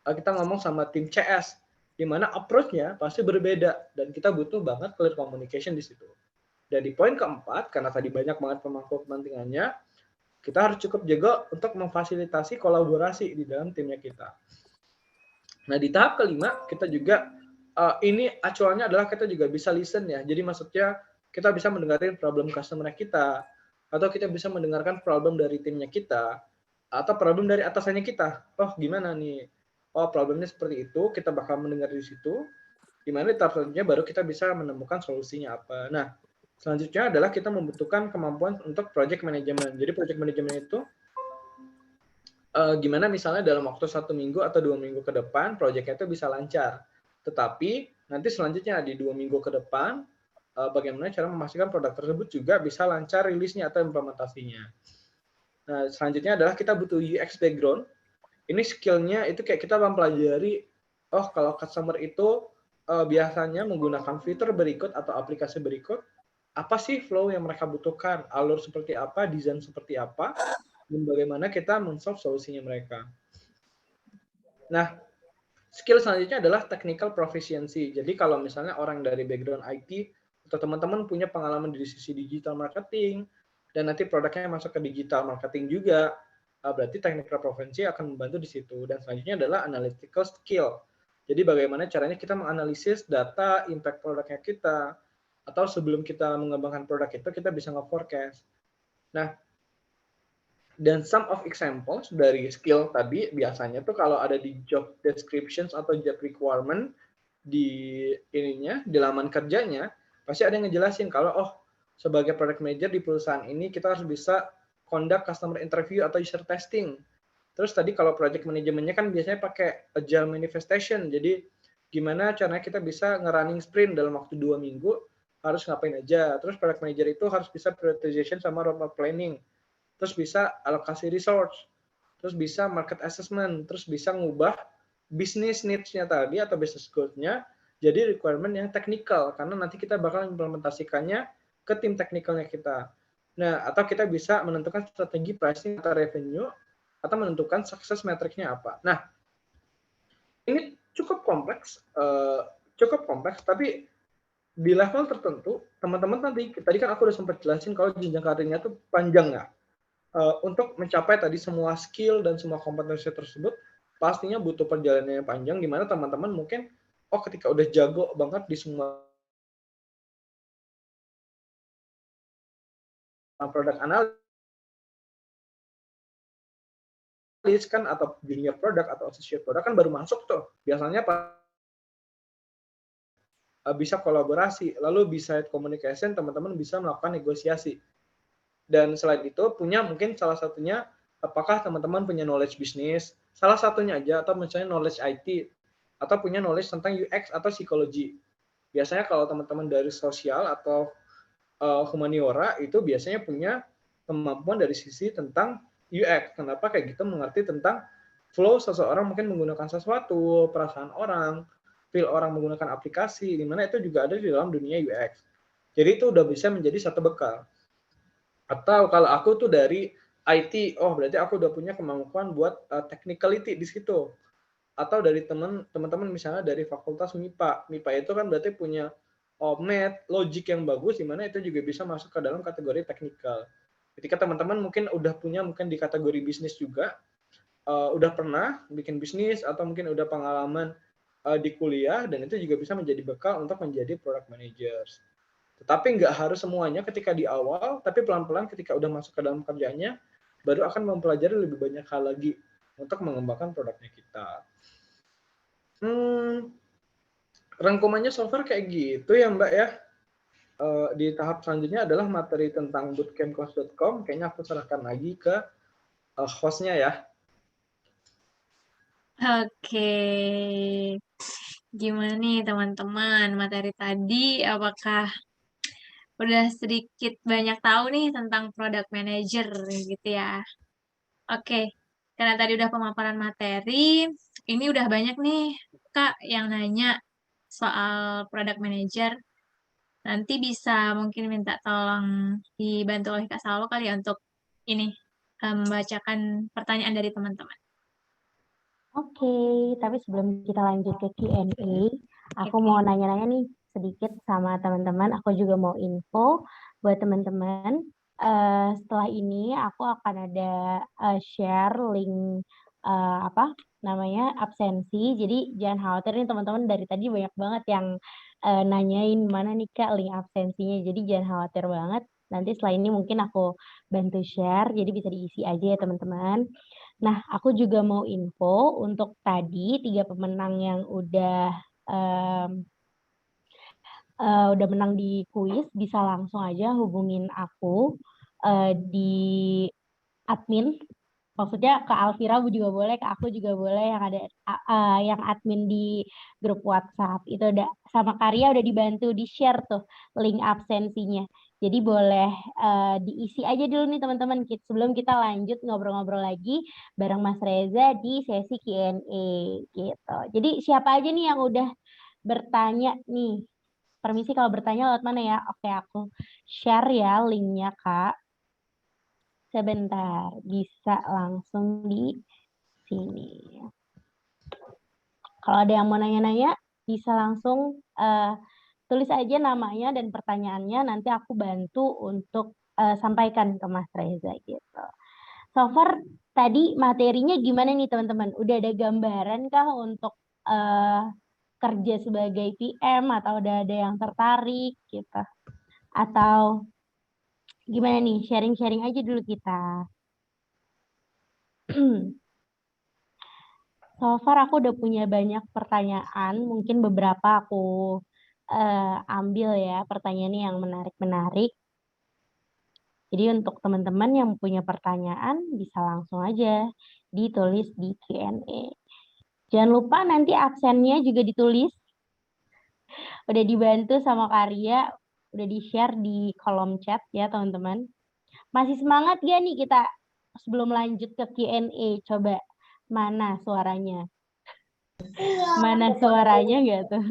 C: kita ngomong sama tim CS, di mana approach-nya pasti berbeda dan kita butuh banget clear communication di situ. Dan di poin keempat, karena tadi banyak banget pemangku kepentingannya, kita harus cukup jago untuk memfasilitasi kolaborasi di dalam timnya kita. Nah, di tahap kelima, kita juga, ini acuannya adalah kita juga bisa listen ya. Jadi maksudnya kita bisa mendengarkan problem customer kita, atau kita bisa mendengarkan problem dari timnya kita, atau problem dari atasannya kita. Gimana nih? Problemnya seperti itu, kita bakal mendengar di situ, di mana di tahap selanjutnya baru kita bisa menemukan solusinya apa. Nah, Selanjutnya adalah kita membutuhkan kemampuan untuk project management. Jadi project management itu gimana misalnya dalam waktu 1 minggu atau 2 minggu ke depan proyeknya itu bisa lancar. Tetapi nanti selanjutnya di 2 minggu ke depan bagaimana cara memastikan produk tersebut juga bisa lancar rilisnya atau implementasinya. Nah, selanjutnya adalah kita butuh UX background. Ini skillnya itu kayak kita mempelajari, oh kalau customer itu biasanya menggunakan fitur berikut atau aplikasi berikut, apa sih flow yang mereka butuhkan, alur seperti apa, desain seperti apa, dan bagaimana kita men-solve solusinya mereka. Nah, skill selanjutnya adalah technical proficiency. Jadi kalau misalnya orang dari background IT atau teman-teman punya pengalaman di sisi digital marketing dan nanti produknya masuk ke digital marketing juga, berarti technical proficiency akan membantu di situ. Dan selanjutnya adalah analytical skill. Jadi bagaimana caranya kita menganalisis data, impact produknya kita, atau sebelum kita mengembangkan produk itu kita bisa nge-forecast. Nah, dan some of examples dari skill tadi biasanya tuh kalau ada di job descriptions atau job requirement di ininya, di laman kerjanya, pasti ada yang ngejelasin kalau sebagai product manager di perusahaan ini kita harus bisa conduct customer interview atau user testing. Terus tadi kalau project manajemennya kan biasanya pakai agile manifestation. Jadi gimana caranya kita bisa nge-running sprint dalam waktu 2 minggu, harus ngapain aja. Terus product manager itu harus bisa prioritization sama roadmap planning. Terus bisa alokasi resource, terus bisa market assessment, terus bisa ngubah business needs-nya tadi atau business goals-nya jadi requirement yang technical, karena nanti kita bakal implementasikannya ke tim teknikalnya kita. Nah, atau kita bisa menentukan strategi pricing atau revenue, atau menentukan success metric-nya apa. Nah, ini cukup kompleks, tapi di level tertentu, teman-teman tadi kan aku udah sempat jelasin kalau jenjang karirnya tuh panjang ya. Untuk mencapai tadi semua skill dan semua kompetensi tersebut pastinya butuh perjalanan yang panjang di mana teman-teman mungkin ketika udah jago banget di semua produk analis kan atau junior produk atau associate produk kan baru masuk tuh. Biasanya bisa kolaborasi, lalu bisa communication, teman-teman bisa melakukan negosiasi. Dan selain itu punya mungkin salah satunya apakah teman-teman punya knowledge bisnis, salah satunya aja, atau misalnya knowledge IT, atau punya knowledge tentang UX atau psikologi. Biasanya kalau teman-teman dari sosial atau humaniora itu biasanya punya kemampuan dari sisi tentang UX. Kenapa kayak gitu mengerti tentang flow seseorang mungkin menggunakan sesuatu, perasaan orang, feel orang menggunakan aplikasi, di mana itu juga ada di dalam dunia UX. Jadi itu udah bisa menjadi satu bekal. Atau kalau aku tuh dari IT, berarti aku udah punya kemampuan buat technicality di situ. Atau dari teman-teman misalnya dari fakultas MIPA. MIPA itu kan berarti punya math, logic yang bagus, di mana itu juga bisa masuk ke dalam kategori teknikal. Ketika teman-teman mungkin udah punya mungkin di kategori bisnis juga, udah pernah bikin bisnis atau mungkin udah pengalaman di kuliah, dan itu juga bisa menjadi bekal untuk menjadi product managers. Tetapi nggak harus semuanya ketika di awal, tapi pelan-pelan ketika udah masuk ke dalam kerjanya, baru akan mempelajari lebih banyak hal lagi untuk mengembangkan produknya kita. Rangkumannya so far kayak gitu ya Mbak ya. Di tahap selanjutnya adalah materi tentang bootcampcourse.com. Kayaknya aku serahkan lagi ke hostnya ya.
A: Oke. Gimana nih teman-teman materi tadi? Apakah udah sedikit banyak tahu nih tentang product manager gitu ya? Oke. Karena tadi udah pemaparan materi, ini udah banyak nih Kak yang nanya soal product manager. Nanti bisa mungkin minta tolong dibantu oleh Kak Salwo kali ya untuk ini membacakan pertanyaan dari teman-teman.
D: Oke, tapi sebelum kita lanjut ke Q&A, aku mau nanya-nanya nih sedikit sama teman-teman. Aku juga mau info buat teman-teman. Setelah ini aku akan ada share link absensi. Jadi jangan khawatir nih teman-teman, dari tadi banyak banget yang nanyain mana nih Kak link absensinya. Jadi jangan khawatir banget. Nanti setelah ini mungkin aku bantu share, jadi bisa diisi aja ya teman-teman. Nah, aku juga mau info untuk tadi 3 pemenang yang udah udah menang di kuis, bisa langsung aja hubungin aku di admin. Maksudnya ke Alvira juga boleh, ke aku juga boleh yang ada yang admin di grup WhatsApp. Itu udah sama Karya udah dibantu di-share tuh link absensinya. Jadi boleh diisi aja dulu nih teman-teman sebelum kita lanjut ngobrol-ngobrol lagi bareng Mas Reza di sesi Q&A gitu. Jadi siapa aja nih yang udah bertanya nih? Permisi kalau bertanya lewat mana ya? Oke, aku share ya linknya, Kak. Sebentar, bisa langsung di sini. Kalau ada yang mau nanya-nanya, bisa langsung tulis aja namanya dan pertanyaannya, nanti aku bantu untuk sampaikan ke Mas Reza gitu. So far, tadi materinya gimana nih teman-teman? Udah ada gambaran kah untuk kerja sebagai PM atau udah ada yang tertarik gitu? Atau gimana nih? Sharing-sharing aja dulu kita. So far aku udah punya banyak pertanyaan, mungkin beberapa aku ambil ya pertanyaannya yang menarik-menarik. Jadi untuk teman-teman yang punya pertanyaan bisa langsung aja ditulis di Q&A. Jangan lupa nanti absennya juga ditulis. Udah dibantu sama Karya, udah di-share di kolom chat ya teman-teman. Masih semangat gak nih kita sebelum lanjut ke Q&A? Coba mana suaranya? Mana suaranya nggak tuh?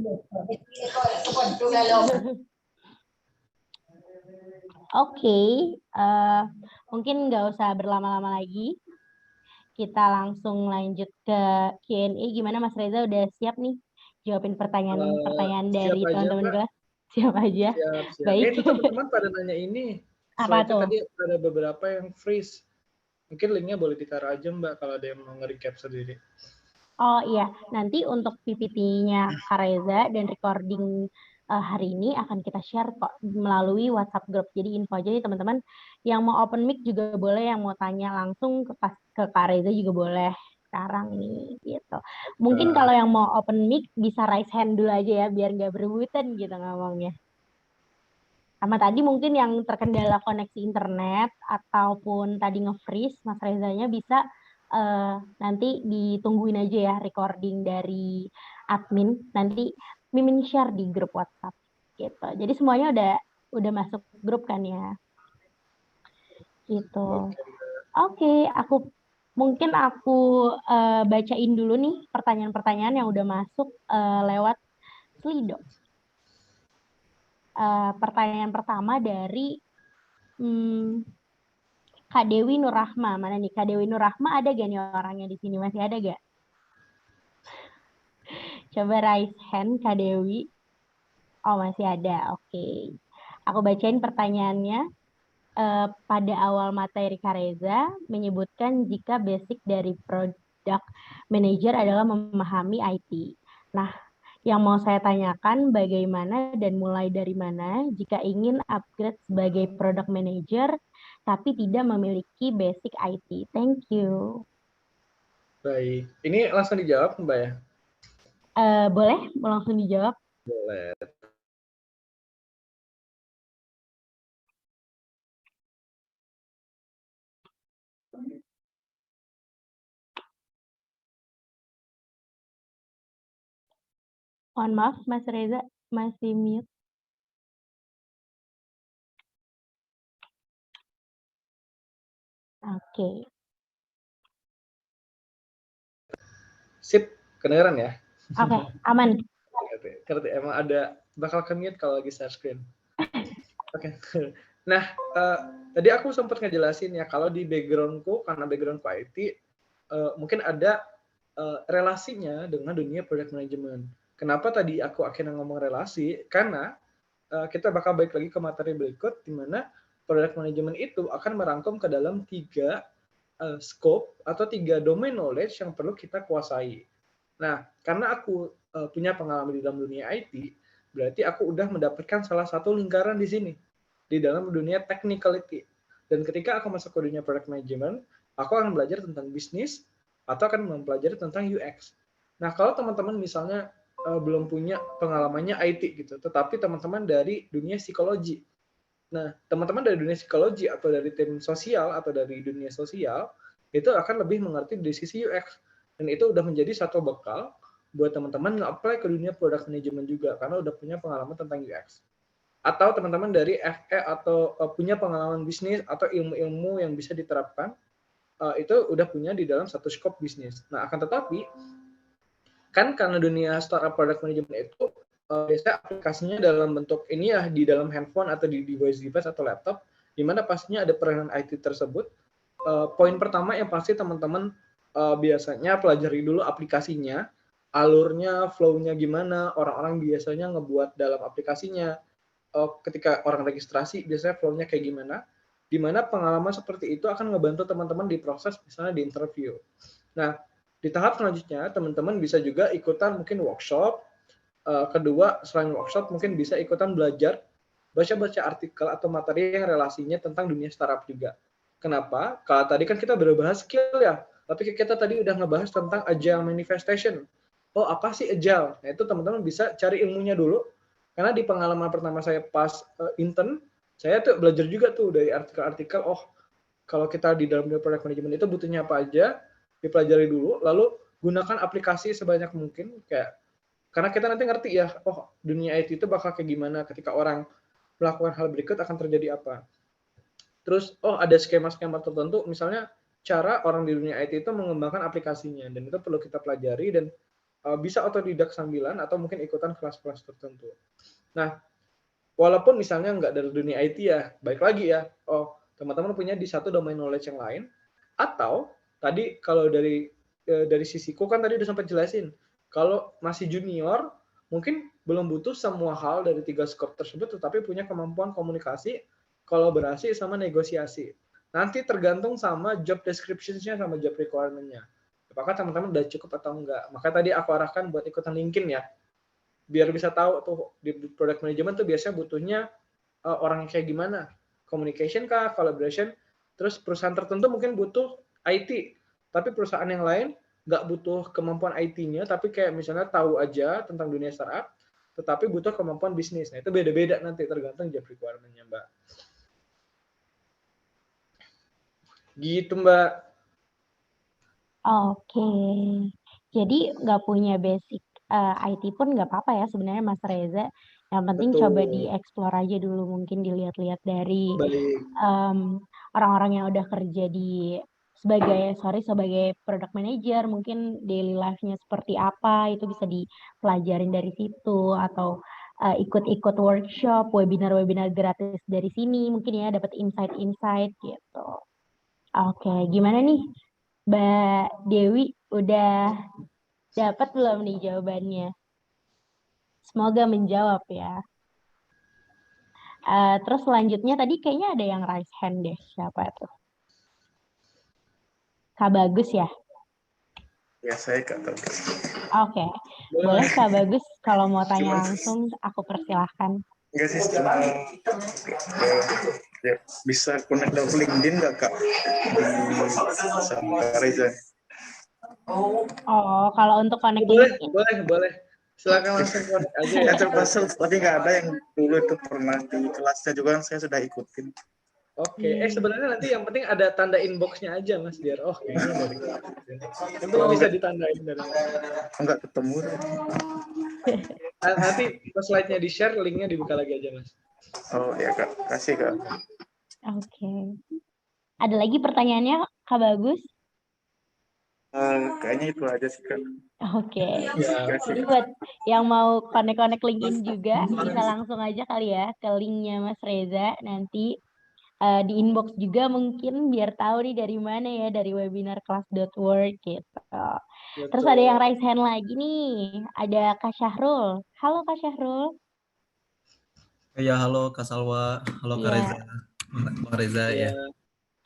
D: Oke, mungkin nggak usah berlama-lama lagi. Kita langsung lanjut ke Q&A. Gimana Mas Reza udah siap nih jawabin pertanyaan dari teman-teman kelas? Siap aja.
C: Siap.
D: Baik.
C: Itu teman-teman pada nanya ini.
D: Apa
C: Slide-nya
D: tuh?
C: tadi ada beberapa yang freeze. Mungkin linknya boleh ditaruh aja Mbak kalau ada yang mau nge-recap sendiri.
D: Oh iya, nanti untuk PPT-nya Kak Reza dan recording hari ini akan kita share kok melalui WhatsApp group. Jadi info aja nih teman-teman, yang mau open mic juga boleh, yang mau tanya langsung ke Kak Reza juga boleh sekarang nih gitu. Mungkin kalau yang mau open mic bisa raise hand dulu aja ya, biar nggak berebutan gitu ngomongnya. Sama tadi mungkin yang terkendala koneksi internet ataupun tadi nge-freeze, Mas Rezanya bisa nanti ditungguin aja ya recording dari admin. Nanti Mimin share di grup WhatsApp gitu. Jadi semuanya udah masuk grup kan ya. Gitu. Oke, mungkin aku bacain dulu nih pertanyaan-pertanyaan yang udah masuk lewat Slido. Pertanyaan pertama dari Kak Dewi Nurrahma. Mana nih Kak Dewi Nurrahma, ada gak nih orangnya di sini? Masih ada gak? Coba raise hand Kak Dewi. Oh masih ada, oke. Aku bacain pertanyaannya. Pada awal materi Kak Reza menyebutkan jika basic dari product manager adalah memahami IT. Nah, yang mau saya tanyakan bagaimana dan mulai dari mana jika ingin upgrade sebagai product manager tapi tidak memiliki basic IT. Thank you.
C: Baik, ini langsung dijawab Mbak ya?
D: Boleh, mau langsung dijawab?
C: Boleh.
D: Mohon maaf, Mas Reza masih mute. Oke.
C: Sip, kedengeran ya?
D: Oke, aman.
C: Ngerti, emang ada bakal ke-mute kalau lagi share screen. Oke. Nah, tadi aku sempat ngejelasin ya kalau di backgroundku, karena backgroundku IT, mungkin ada relasinya dengan dunia product management. Kenapa tadi aku akhirnya ngomong relasi? Karena kita bakal balik lagi ke materi berikut, di mana product management itu akan merangkum ke dalam 3 scope atau 3 domain knowledge yang perlu kita kuasai. Nah, karena aku punya pengalaman di dalam dunia IT, berarti aku udah mendapatkan salah satu lingkaran di sini, di dalam dunia technicality. Dan ketika aku masuk ke dunia product management, aku akan belajar tentang bisnis atau akan mempelajari tentang UX. Nah, kalau teman-teman misalnya belum punya pengalamannya IT gitu, tetapi teman-teman dari dunia psikologi. Nah, teman-teman dari dunia psikologi atau dari tim sosial atau dari dunia sosial itu akan lebih mengerti dari sisi UX, dan itu udah menjadi satu bekal buat teman-teman nge-apply ke dunia product management juga karena udah punya pengalaman tentang UX. Atau teman-teman dari FE atau punya pengalaman bisnis atau ilmu-ilmu yang bisa diterapkan, itu udah punya di dalam satu scope bisnis. Nah, akan tetapi kan karena dunia startup product management itu biasanya aplikasinya dalam bentuk ini ya di dalam handphone atau di device atau laptop, di mana pastinya ada peranan IT tersebut. Poin pertama yang pasti teman-teman biasanya pelajari dulu aplikasinya, alurnya, flow-nya gimana, orang-orang biasanya ngebuat dalam aplikasinya. Ketika orang registrasi biasanya flow-nya kayak gimana, di mana pengalaman seperti itu akan ngebantu teman-teman di proses misalnya di interview. Nah, di tahap selanjutnya teman-teman bisa juga ikutan mungkin workshop. Kedua, selain workshop mungkin bisa ikutan belajar baca-baca artikel atau materi yang relasinya tentang dunia startup juga. Kenapa? Kalau tadi kan kita baru bahas skill ya, tapi kita tadi udah ngebahas tentang agile manifestation. Oh, apa sih agile? Nah, itu teman-teman bisa cari ilmunya dulu. Karena di pengalaman pertama saya pas intern, saya tuh belajar juga tuh dari artikel-artikel, oh, kalau kita di dalam dunia product management itu butuhnya apa aja, dipelajari dulu, lalu gunakan aplikasi sebanyak mungkin, kayak karena kita nanti ngerti ya, oh dunia IT itu bakal kayak gimana ketika orang melakukan hal berikut akan terjadi apa. Terus, oh ada skema-skema tertentu, misalnya cara orang di dunia IT itu mengembangkan aplikasinya, dan itu perlu kita pelajari dan bisa otodidak sambilan atau mungkin ikutan kelas-kelas tertentu. Nah, walaupun misalnya nggak dari dunia IT ya, baik lagi ya, oh teman-teman punya di satu domain knowledge yang lain, atau tadi kalau dari sisiku kan tadi udah sempat jelasin, kalau masih junior mungkin belum butuh semua hal dari 3 scope tersebut, tetapi punya kemampuan komunikasi, kolaborasi, sama negosiasi. Nanti tergantung sama job description-nya sama job requirement-nya. Apakah teman-teman udah cukup atau enggak. Maka tadi aku arahkan buat ikutan LinkedIn ya. Biar bisa tahu tuh di product management tuh biasanya butuhnya orang yang kayak gimana. Communication kah, collaboration. Terus perusahaan tertentu mungkin butuh IT. Tapi perusahaan yang lain nggak butuh kemampuan IT-nya, tapi kayak misalnya tahu aja tentang dunia startup, tetapi butuh kemampuan bisnis. Nah, itu beda-beda nanti tergantung job requirement-nya, Mbak. Gitu, Mbak.
D: Oke. Jadi nggak punya basic IT pun nggak apa-apa ya sebenarnya Mas Reza. Yang penting coba
C: Betul.
D: dieksplor aja dulu, mungkin dilihat-lihat dari
C: Baik.
D: orang-orang yang udah kerja sebagai product manager, mungkin daily life-nya seperti apa, itu bisa dipelajarin dari situ, atau ikut-ikut workshop, webinar-webinar gratis dari sini, mungkin ya dapat insight-insight gitu. Oke, gimana nih Mbak Dewi, udah dapat belum nih jawabannya? Semoga menjawab ya. Terus selanjutnya tadi kayaknya ada yang raise hand deh, siapa itu? Kak Bagus ya?
E: Ya, saya Kak Bagus.
D: Oke, boleh Kak Bagus kalau mau tanya
E: Cuman-
D: langsung aku persilahkan.
E: Enggak sih, cuma ya, bisa connect lewat LinkedIn nggak Kak? Sama Kak Reza.
D: Oh, kalau untuk connect
C: Boleh,
D: LinkedIn,
C: boleh. Silakan langsung connect aja ya.
E: Ya terpaksa, tapi nggak ada yang dulu itu pernah di kelasnya juga kan saya sudah ikutin.
C: Oke, sebenarnya nanti yang penting ada tanda inbox-nya aja, Mas, biar kayaknya dari itu bisa ditandain dari
E: Enggak ketemu.
C: nanti pas slide-nya di-share, link-nya dibuka lagi aja, Mas.
E: Oh ya Kak, kasih Kak.
D: oke. Ada lagi pertanyaannya Kak Bagus?
E: Kayaknya itu aja sih Kak.
D: Oke.
C: Ya,
D: Jadi buat yang mau connect LinkedIn juga bisa langsung aja kali ya ke linknya Mas Reza, nanti di inbox juga mungkin biar tahu nih dari mana ya, dari webinar kelas.work gitu. Terus ada yang raise hand lagi nih, ada Kak Syahrul. Halo Kak Syahrul.
F: Ya, halo Kak Salwa, halo Kak
D: Iya.
F: Reza, Bang Reza ya.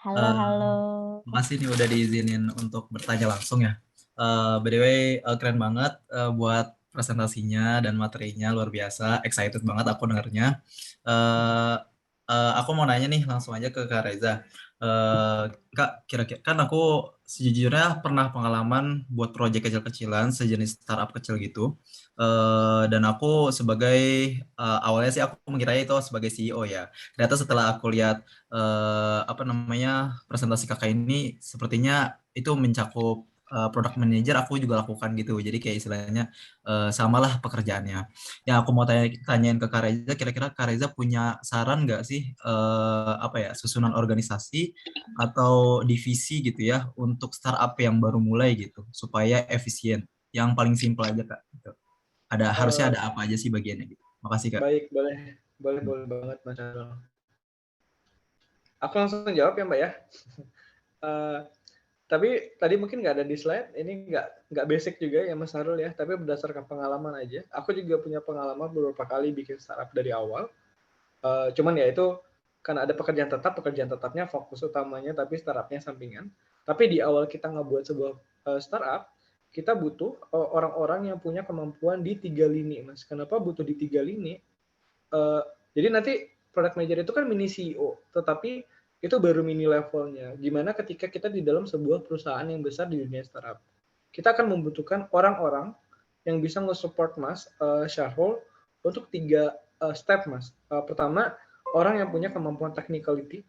D: Halo.
F: Makasih nih udah diizinin untuk bertanya langsung ya. By the way, keren banget buat presentasinya dan materinya, luar biasa, excited banget aku dengarnya. Aku mau nanya nih langsung aja ke Kak Reza. Kak, kira-kira kan aku sejujurnya pernah pengalaman buat proyek kecil-kecilan sejenis startup kecil gitu. Dan aku sebagai awalnya sih aku mengira itu sebagai CEO ya. Ternyata setelah aku lihat apa namanya presentasi kakak ini, sepertinya itu mencakup product manager aku juga lakukan gitu. Jadi kayak istilahnya samalah pekerjaannya. Yang aku mau tanyain ke Kak Reza, kira-kira Kak Reza punya saran nggak sih apa ya susunan organisasi atau divisi gitu ya untuk startup yang baru mulai gitu supaya efisien. Yang paling simpel aja Kak. Gitu. Harusnya
C: Eh,
F: ada apa aja sih bagiannya gitu. Makasih Kak.
C: baik, boleh banget Mas Harul. Aku langsung jawab ya Mbak ya. Eh, tapi tadi mungkin nggak ada di slide, ini nggak basic juga ya Mas Harul ya, tapi berdasarkan pengalaman aja. Aku juga punya pengalaman beberapa kali bikin startup dari awal. Cuman ya itu karena ada pekerjaan tetapnya fokus utamanya, tapi startupnya sampingan. Tapi di awal kita ngebuat sebuah startup, kita butuh orang-orang yang punya kemampuan di 3 lini, Mas. Kenapa butuh di 3 lini? Jadi nanti product manager itu kan mini CEO, tetapi itu baru mini levelnya. Gimana ketika kita di dalam sebuah perusahaan yang besar di dunia startup. Kita akan membutuhkan orang-orang yang bisa nge-support Mas, Syahrul, untuk 3 step Mas. Pertama, orang yang punya kemampuan technicality,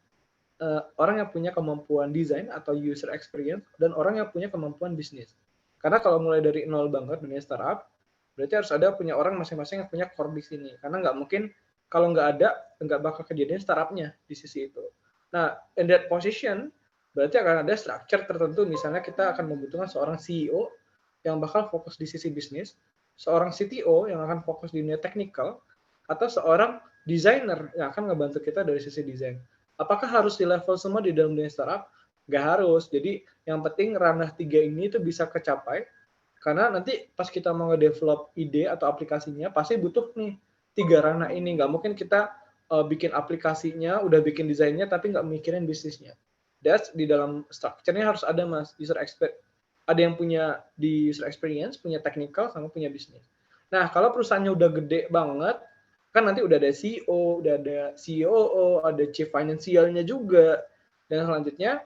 C: orang yang punya kemampuan desain atau user experience, dan orang yang punya kemampuan bisnis. Karena kalau mulai dari nol banget dunia startup, berarti harus ada punya orang masing-masing yang punya core di sini. Karena nggak mungkin kalau nggak ada, nggak bakal kejadian startupnya di sisi itu. Nah, in that position, berarti akan ada structure tertentu. Misalnya kita akan membutuhkan seorang CEO yang bakal fokus di sisi bisnis, seorang CTO yang akan fokus di dunia technical, atau seorang designer yang akan ngebantu kita dari sisi desain. Apakah harus di level semua di dalam dunia startup? Nggak harus. Jadi yang penting ranah 3 ini itu bisa kecapai, karena nanti pas kita mau nge-develop ide atau aplikasinya, pasti butuh nih 3 ranah ini. Nggak mungkin kita bikin aplikasinya, udah bikin desainnya, tapi nggak mikirin bisnisnya. That's di dalam structure-nya harus ada Mas, user expert. Ada yang punya di user experience, punya technical, sama punya bisnis. Nah, kalau perusahaannya udah gede banget, kan nanti udah ada CEO, udah ada COO, ada chief financial-nya juga. Dan selanjutnya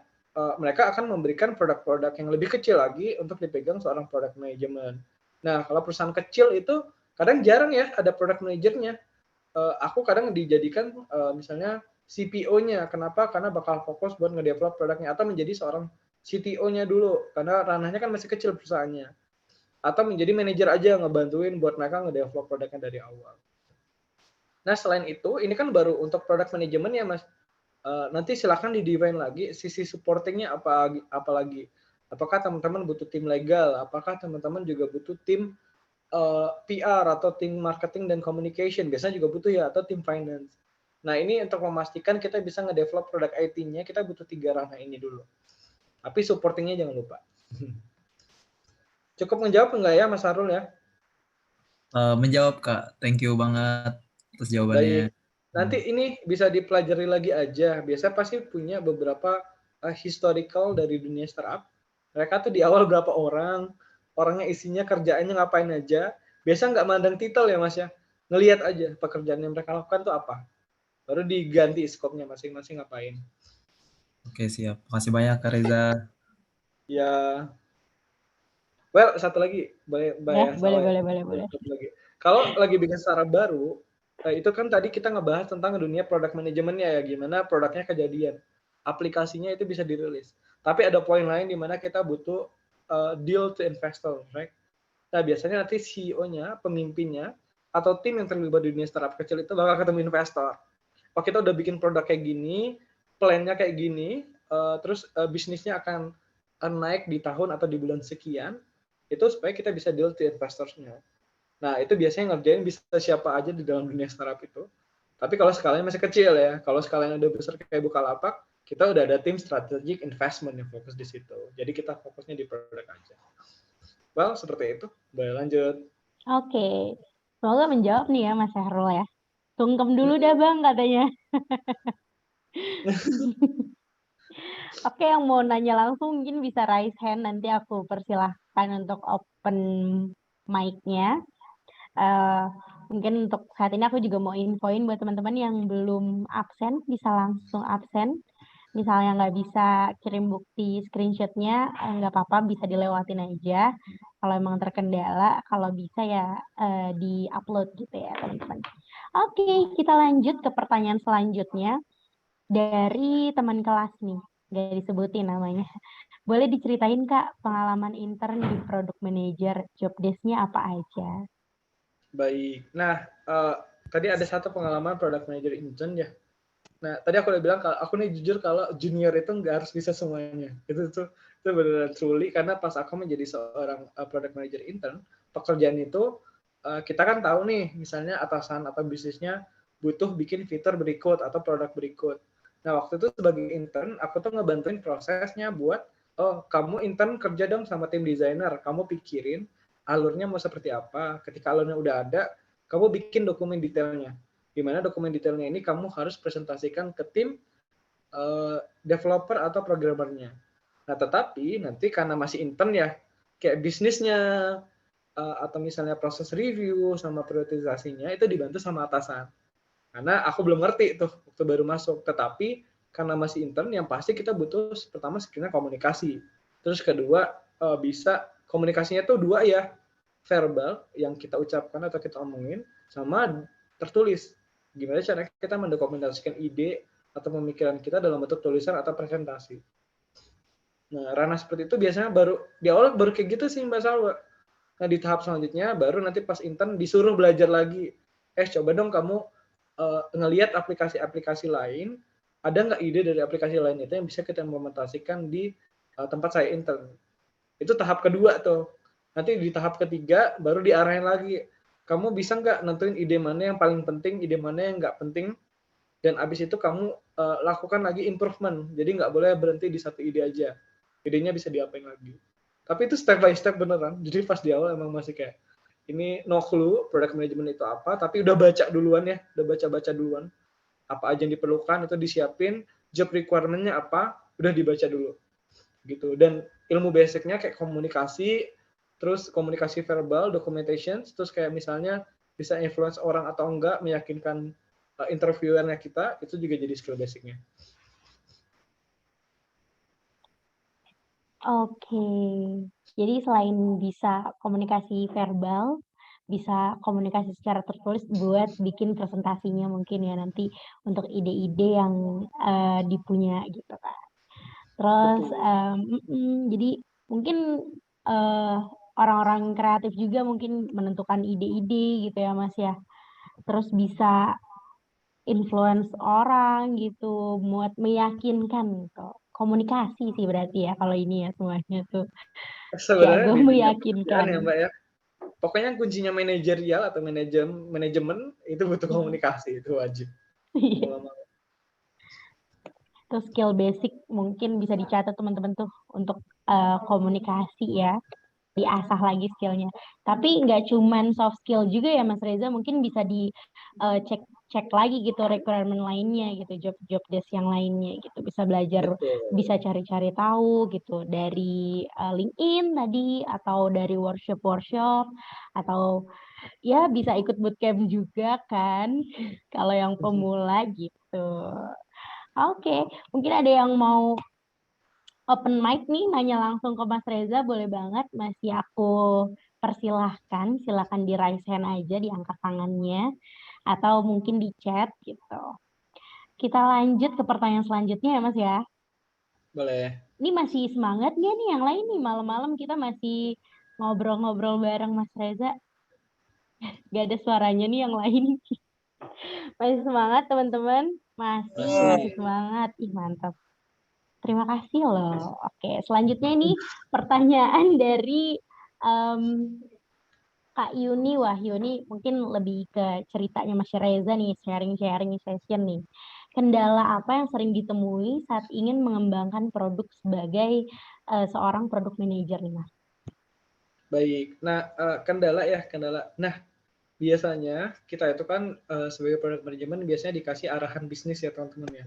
C: mereka akan memberikan produk-produk yang lebih kecil lagi untuk dipegang seorang product management. Nah, kalau perusahaan kecil itu kadang jarang ya ada product manajernya. Aku kadang dijadikan misalnya CPO-nya. Kenapa? Karena bakal fokus buat nge-develop produknya atau menjadi seorang CTO-nya dulu karena ranahnya kan masih kecil perusahaannya. Atau menjadi manajer aja ngebantuin buat mereka nge-develop produknya dari awal. Nah, selain itu, ini kan baru untuk product management ya, Mas. Nanti silakan di-define lagi sisi supportingnya apa lagi. Apakah teman-teman butuh tim legal? Apakah teman-teman juga butuh tim PR atau tim marketing dan communication? Biasanya juga butuh ya, atau tim finance. Nah, ini untuk memastikan kita bisa nge-develop produk IT-nya, kita butuh 3 ranah ini dulu. Tapi supportingnya jangan lupa. Cukup menjawab enggak ya, Mas Harul ya?
F: Menjawab Kak, thank you banget atas jawabannya.
C: Baik. Nanti ini bisa dipelajari lagi aja. Biasa pasti punya beberapa historical dari dunia startup. Mereka tuh di awal berapa orang, orangnya isinya kerjaannya ngapain aja. Biasa nggak mandang titel ya Mas ya. Ngelihat aja pekerjaan yang mereka lakukan tuh apa. Baru diganti skopnya masing-masing ngapain.
F: Oke siap, makasih banyak Kak Reza.
C: Ya, well satu lagi boleh
D: Ya,
C: yang
D: boleh,
C: salah ya.
D: boleh.
C: Satu lagi. Kalau lagi bikin startup baru, itu kan tadi kita ngebahas tentang dunia product manajemennya ya, gimana produknya kejadian. Aplikasinya itu bisa dirilis. Tapi ada poin lain di mana kita butuh deal to investor, right? Nah, biasanya nanti CEO-nya, pemimpinnya, atau tim yang terlibat di dunia startup kecil itu bakal ketemu investor. Oh, kita udah bikin produk kayak gini, plan-nya kayak gini, terus bisnisnya akan naik di tahun atau di bulan sekian, itu supaya kita bisa deal to investors-nya. Nah, itu biasanya ngerjain bisa siapa aja di dalam dunia startup itu. Tapi kalau skalanya masih kecil ya, kalau skalanya udah besar kayak Bukalapak, kita udah ada tim strategic investment yang fokus di situ. Jadi kita fokusnya di produk aja. Well, seperti itu. Boleh lanjut.
D: Oke. Semoga menjawab nih ya Mas Syahrul ya. Sungkem dulu dah Bang katanya. Oke, yang mau nanya langsung mungkin bisa raise hand, nanti aku persilahkan untuk open mic-nya. Mungkin untuk saat ini aku juga mau infoin buat teman-teman yang belum absen, bisa langsung absen. misalnya nggak bisa kirim bukti screenshotnya, nggak apa-apa, bisa dilewatin aja. Kalau emang terkendala, kalau bisa ya di-upload gitu ya teman-teman. Oke, kita lanjut ke pertanyaan selanjutnya dari teman kelas nih, nggak disebutin namanya. Boleh diceritain Kak pengalaman intern di product manager, job desk-nya apa aja?
C: Baik. Nah, tadi ada satu pengalaman product manager intern ya. Nah, tadi aku udah bilang kalau aku nih jujur kalau junior itu nggak harus bisa semuanya. Itu benar-benar truly karena pas aku menjadi seorang product manager intern, pekerjaan itu kita kan tahu nih, misalnya atasan atau bisnisnya butuh bikin fitur berikut atau produk berikut. Nah, waktu itu sebagai intern, aku tuh ngebantuin prosesnya buat, oh, kamu intern kerja dong sama tim desainer, kamu pikirin alurnya mau seperti apa. Ketika alurnya udah ada, kamu bikin dokumen detailnya. Di mana dokumen detailnya ini kamu harus presentasikan ke tim developer atau programmernya. Nah, tetapi nanti karena masih intern ya, kayak bisnisnya atau misalnya proses review sama priorisasinya itu dibantu sama atasan. Karena aku belum ngerti tuh waktu baru masuk. Tetapi karena masih intern, yang pasti kita butuh pertama skillnya komunikasi. Terus kedua bisa komunikasinya tuh dua ya, verbal yang kita ucapkan atau kita omongin, sama tertulis. Gimana cara kita mendokumentasikan ide atau pemikiran kita dalam bentuk tulisan atau presentasi. Nah, ranah seperti itu biasanya baru di awal baru kayak gitu sih Mbak Salwa. Nah, di tahap selanjutnya baru nanti pas intern disuruh belajar lagi. Coba dong kamu ngelihat aplikasi-aplikasi lain, ada nggak ide dari aplikasi lain itu yang bisa kita implementasikan di tempat saya intern. Itu tahap kedua tuh. Nanti di tahap ketiga baru diarahin lagi. Kamu bisa nggak nentuin ide mana yang paling penting, ide mana yang nggak penting, dan abis itu kamu lakukan lagi improvement. Jadi nggak boleh berhenti di satu ide aja. Idenya bisa diapain lagi. Tapi itu step by step beneran. Jadi pas di awal emang masih kayak, ini no clue product management itu apa, tapi udah baca duluan ya, udah baca-baca duluan. Apa aja yang diperlukan, itu disiapin, job requirement-nya apa, udah dibaca dulu. Gitu. Dan ilmu basicnya kayak komunikasi, terus komunikasi verbal, documentation, terus kayak misalnya bisa influence orang atau enggak, meyakinkan interviewernya kita, itu juga jadi skill basicnya.
D: Oke, jadi selain bisa komunikasi verbal, bisa komunikasi secara tertulis buat bikin presentasinya mungkin ya nanti untuk ide-ide yang dipunya gitu kan. Terus jadi mungkin orang-orang kreatif juga mungkin menentukan ide-ide gitu ya Mas ya. Terus bisa influence orang gitu, buat meyakinkan gitu. Komunikasi sih berarti ya kalau ini ya semuanya tuh.
C: Sebenarnya
D: Jago
C: di dunia
D: meyakinkan.
C: pekerjaan ya Mbak ya, pokoknya kuncinya manajerial atau manajemen itu butuh komunikasi, itu wajib.
D: Terus skill basic mungkin bisa dicatat teman-teman tuh untuk komunikasi ya, diasah lagi skillnya. Tapi nggak cuman soft skill juga ya Mas Reza, mungkin bisa cek lagi gitu requirement lainnya gitu, job desk yang lainnya gitu. Bisa belajar, bisa cari-cari tahu gitu dari LinkedIn tadi atau dari workshop atau ya bisa ikut bootcamp juga kan kalau yang pemula gitu. Oke, mungkin ada yang mau open mic nih, nanya langsung ke Mas Reza, boleh banget. Masih aku persilahkan, silakan di raise hand aja, diangkat tangannya, atau mungkin di chat gitu. Kita lanjut ke pertanyaan selanjutnya ya Mas ya.
C: Boleh.
D: Ini masih semangat nggak nih yang lain nih, malam-malam kita masih ngobrol-ngobrol bareng Mas Reza. Gak ada suaranya nih yang lain. Masih semangat teman-teman? Masih semangat. Ih mantap. Terima kasih loh. Oke, selanjutnya ini pertanyaan dari Kak Yuni. Wah, Yuni mungkin lebih ke ceritanya Mas Reza nih, sharing-sharing session nih. Kendala apa yang sering ditemui saat ingin mengembangkan produk sebagai seorang product manager nih, Mas?
C: Baik. Nah, kendala. Nah, biasanya kita itu kan sebagai product management biasanya dikasih arahan bisnis ya teman-teman ya.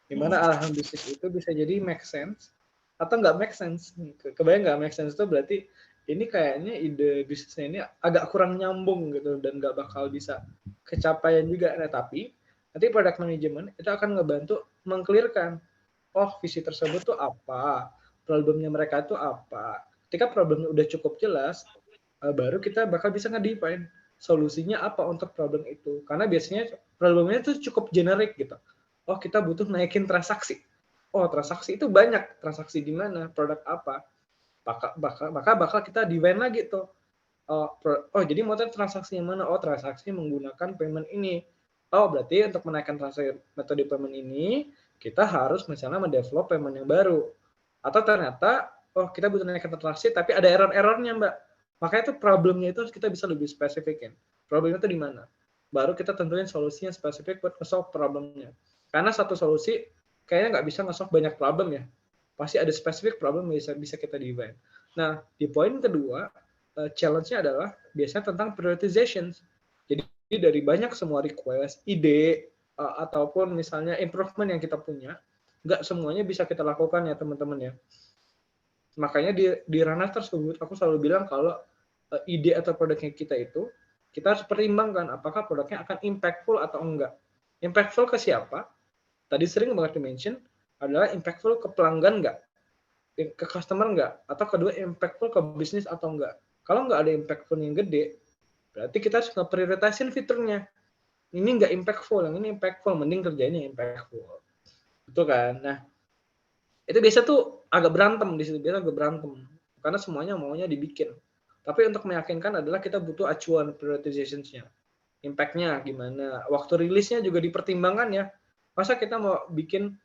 C: Dimana arahan bisnis itu bisa jadi make sense atau nggak make sense. Kebayang nggak make sense itu berarti ini kayaknya ide bisnisnya ini agak kurang nyambung gitu dan nggak bakal bisa kecapaian juga. Nah, tapi nanti product management itu akan ngebantu mengclearkan oh visi tersebut tuh apa, problemnya mereka itu apa. Ketika problemnya udah cukup jelas, baru kita bakal bisa nge-define solusinya apa untuk problem itu. Karena biasanya problemnya itu cukup generik gitu. Oh kita butuh naikin transaksi. Oh transaksi itu banyak. Transaksi di mana? Produk apa? Maka bakal kita define lagi tuh. Oh jadi mau transaksinya mana? Oh transaksi menggunakan payment ini. Oh berarti untuk menaikkan transaksi metode payment ini kita harus misalnya mendevelop payment yang baru. Atau ternyata oh kita butuh naikkan transaksi tapi ada error-errornya Mbak. Makanya itu problemnya itu harus kita bisa lebih spesifikin. Problemnya itu di mana? Baru kita tentuin solusi yang spesifik buat nge-solve problemnya. Karena satu solusi kayaknya nggak bisa nge-solve banyak problem ya. Pasti ada spesifik problem yang bisa kita define. Nah, di poin kedua, challenge-nya adalah biasanya tentang prioritization. Jadi dari banyak semua request, ide, ataupun misalnya improvement yang kita punya, nggak semuanya bisa kita lakukan ya teman-teman ya. Makanya di ranah tersebut, aku selalu bilang kalau ide atau produknya kita itu, kita harus pertimbangkan apakah produknya akan impactful atau enggak. Impactful ke siapa? Tadi sering banget di-mention, adalah impactful ke pelanggan enggak? Ke customer enggak? Atau kedua, impactful ke bisnis atau enggak? Kalau nggak ada impactful yang gede, berarti kita harus nge-prioritasin fiturnya. Ini nggak impactful, yang ini impactful, mending kerjanya impactful. Betul kan? Nah, itu biasa tuh agak berantem di situ, biasa agak berantem. Karena semuanya maunya dibikin. Tapi untuk meyakinkan adalah kita butuh acuan prioritization-nya. Impact-nya gimana, waktu rilisnya juga dipertimbangkan ya. Masa kita mau bikin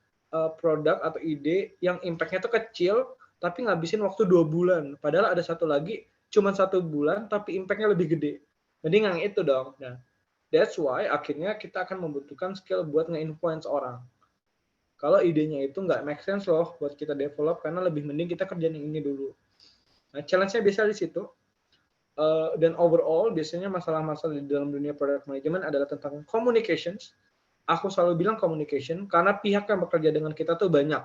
C: produk atau ide yang impact-nya tuh kecil, tapi ngabisin waktu 2 bulan. Padahal ada satu lagi, cuma 1 bulan, tapi impact-nya lebih gede. Mending yang itu dong. Nah, that's why akhirnya kita akan membutuhkan skill buat nge-influence orang. Kalau idenya itu nggak make sense loh buat kita develop, karena lebih mending kita kerjain yang ini dulu. Nah, challenge-nya biasa di situ. Dan overall, biasanya masalah-masalah di dalam dunia product management adalah tentang communications. Aku selalu bilang communication, karena pihak yang bekerja dengan kita tuh banyak.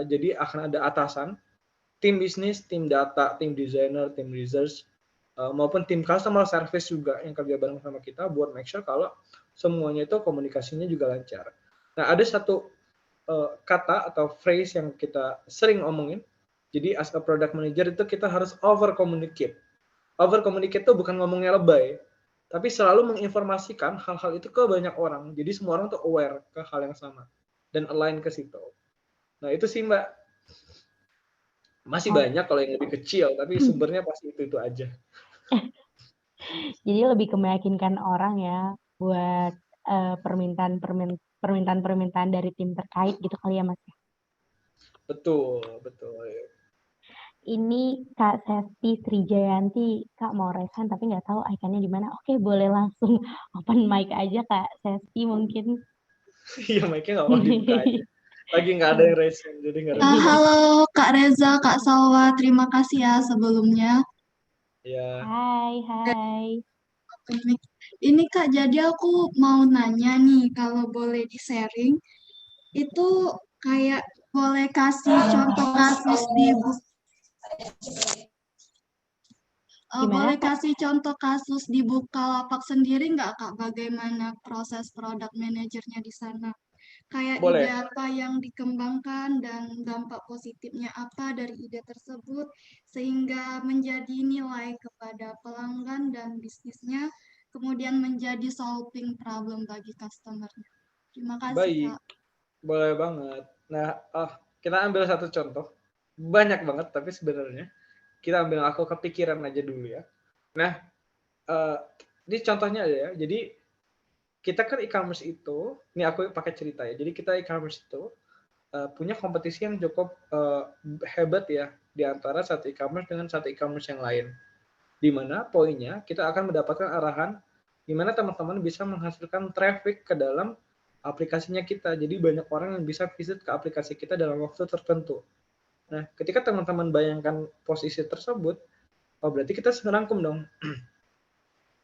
C: Jadi akan ada atasan, tim bisnis, tim data, tim designer, tim research, maupun tim customer service juga yang kerja bareng sama kita buat make sure kalau semuanya itu komunikasinya juga lancar. Nah, ada satu kata atau phrase yang kita sering omongin. Jadi as a product manager itu kita harus over communicate. Over communicate itu bukan ngomongnya lebay, tapi selalu menginformasikan hal-hal itu ke banyak orang. Jadi semua orang tuh aware ke hal yang sama dan align ke situ. Nah, itu sih Mbak. Masih banyak kalau yang lebih kecil, tapi sumbernya pasti itu aja.
D: Jadi lebih ke meyakinkan orang ya buat permintaan dari tim terkait gitu kali ya Mas.
C: Betul, betul.
D: Ini Kak Sesti Srijayanti, Kak mau resign tapi nggak tahu ikonnya di mana. Oke, boleh langsung open mic aja Kak Sesti mungkin.
C: Iya, mic-nya nggak mau dibuka aja. Lagi nggak ada yang resign, jadi nggak ada.
G: Halo Kak Reza, Kak Salwa, terima kasih ya sebelumnya.
C: Ya.
D: Hai.
G: Ini Kak, jadi aku mau nanya nih, kalau boleh di-sharing, itu kayak boleh kasih contoh kasus di boleh kasih contoh kasus di Bukalapak sendiri nggak Kak? Bagaimana proses product manajernya di sana? Kayak
C: Boleh.
G: ide apa yang dikembangkan dan dampak positifnya apa dari ide tersebut sehingga menjadi nilai kepada pelanggan dan bisnisnya, kemudian menjadi solving problem bagi customer-nya. Terima kasih
C: Baik,
G: Kak.
C: boleh banget. Nah, kita ambil satu contoh. Banyak banget, tapi sebenarnya kita ambil aku kepikiran aja dulu ya. Nah, ini contohnya aja ya. Jadi kita kan e-commerce itu, ini aku pakai cerita ya. Jadi kita e-commerce itu punya kompetisi yang cukup hebat ya di antara satu e-commerce dengan satu e-commerce yang lain. Di mana poinnya kita akan mendapatkan arahan di mana teman-teman bisa menghasilkan traffic ke dalam aplikasinya kita. Jadi banyak orang yang bisa visit ke aplikasi kita dalam waktu tertentu. Nah, ketika teman-teman bayangkan posisi tersebut, oh berarti kita serangkum dong.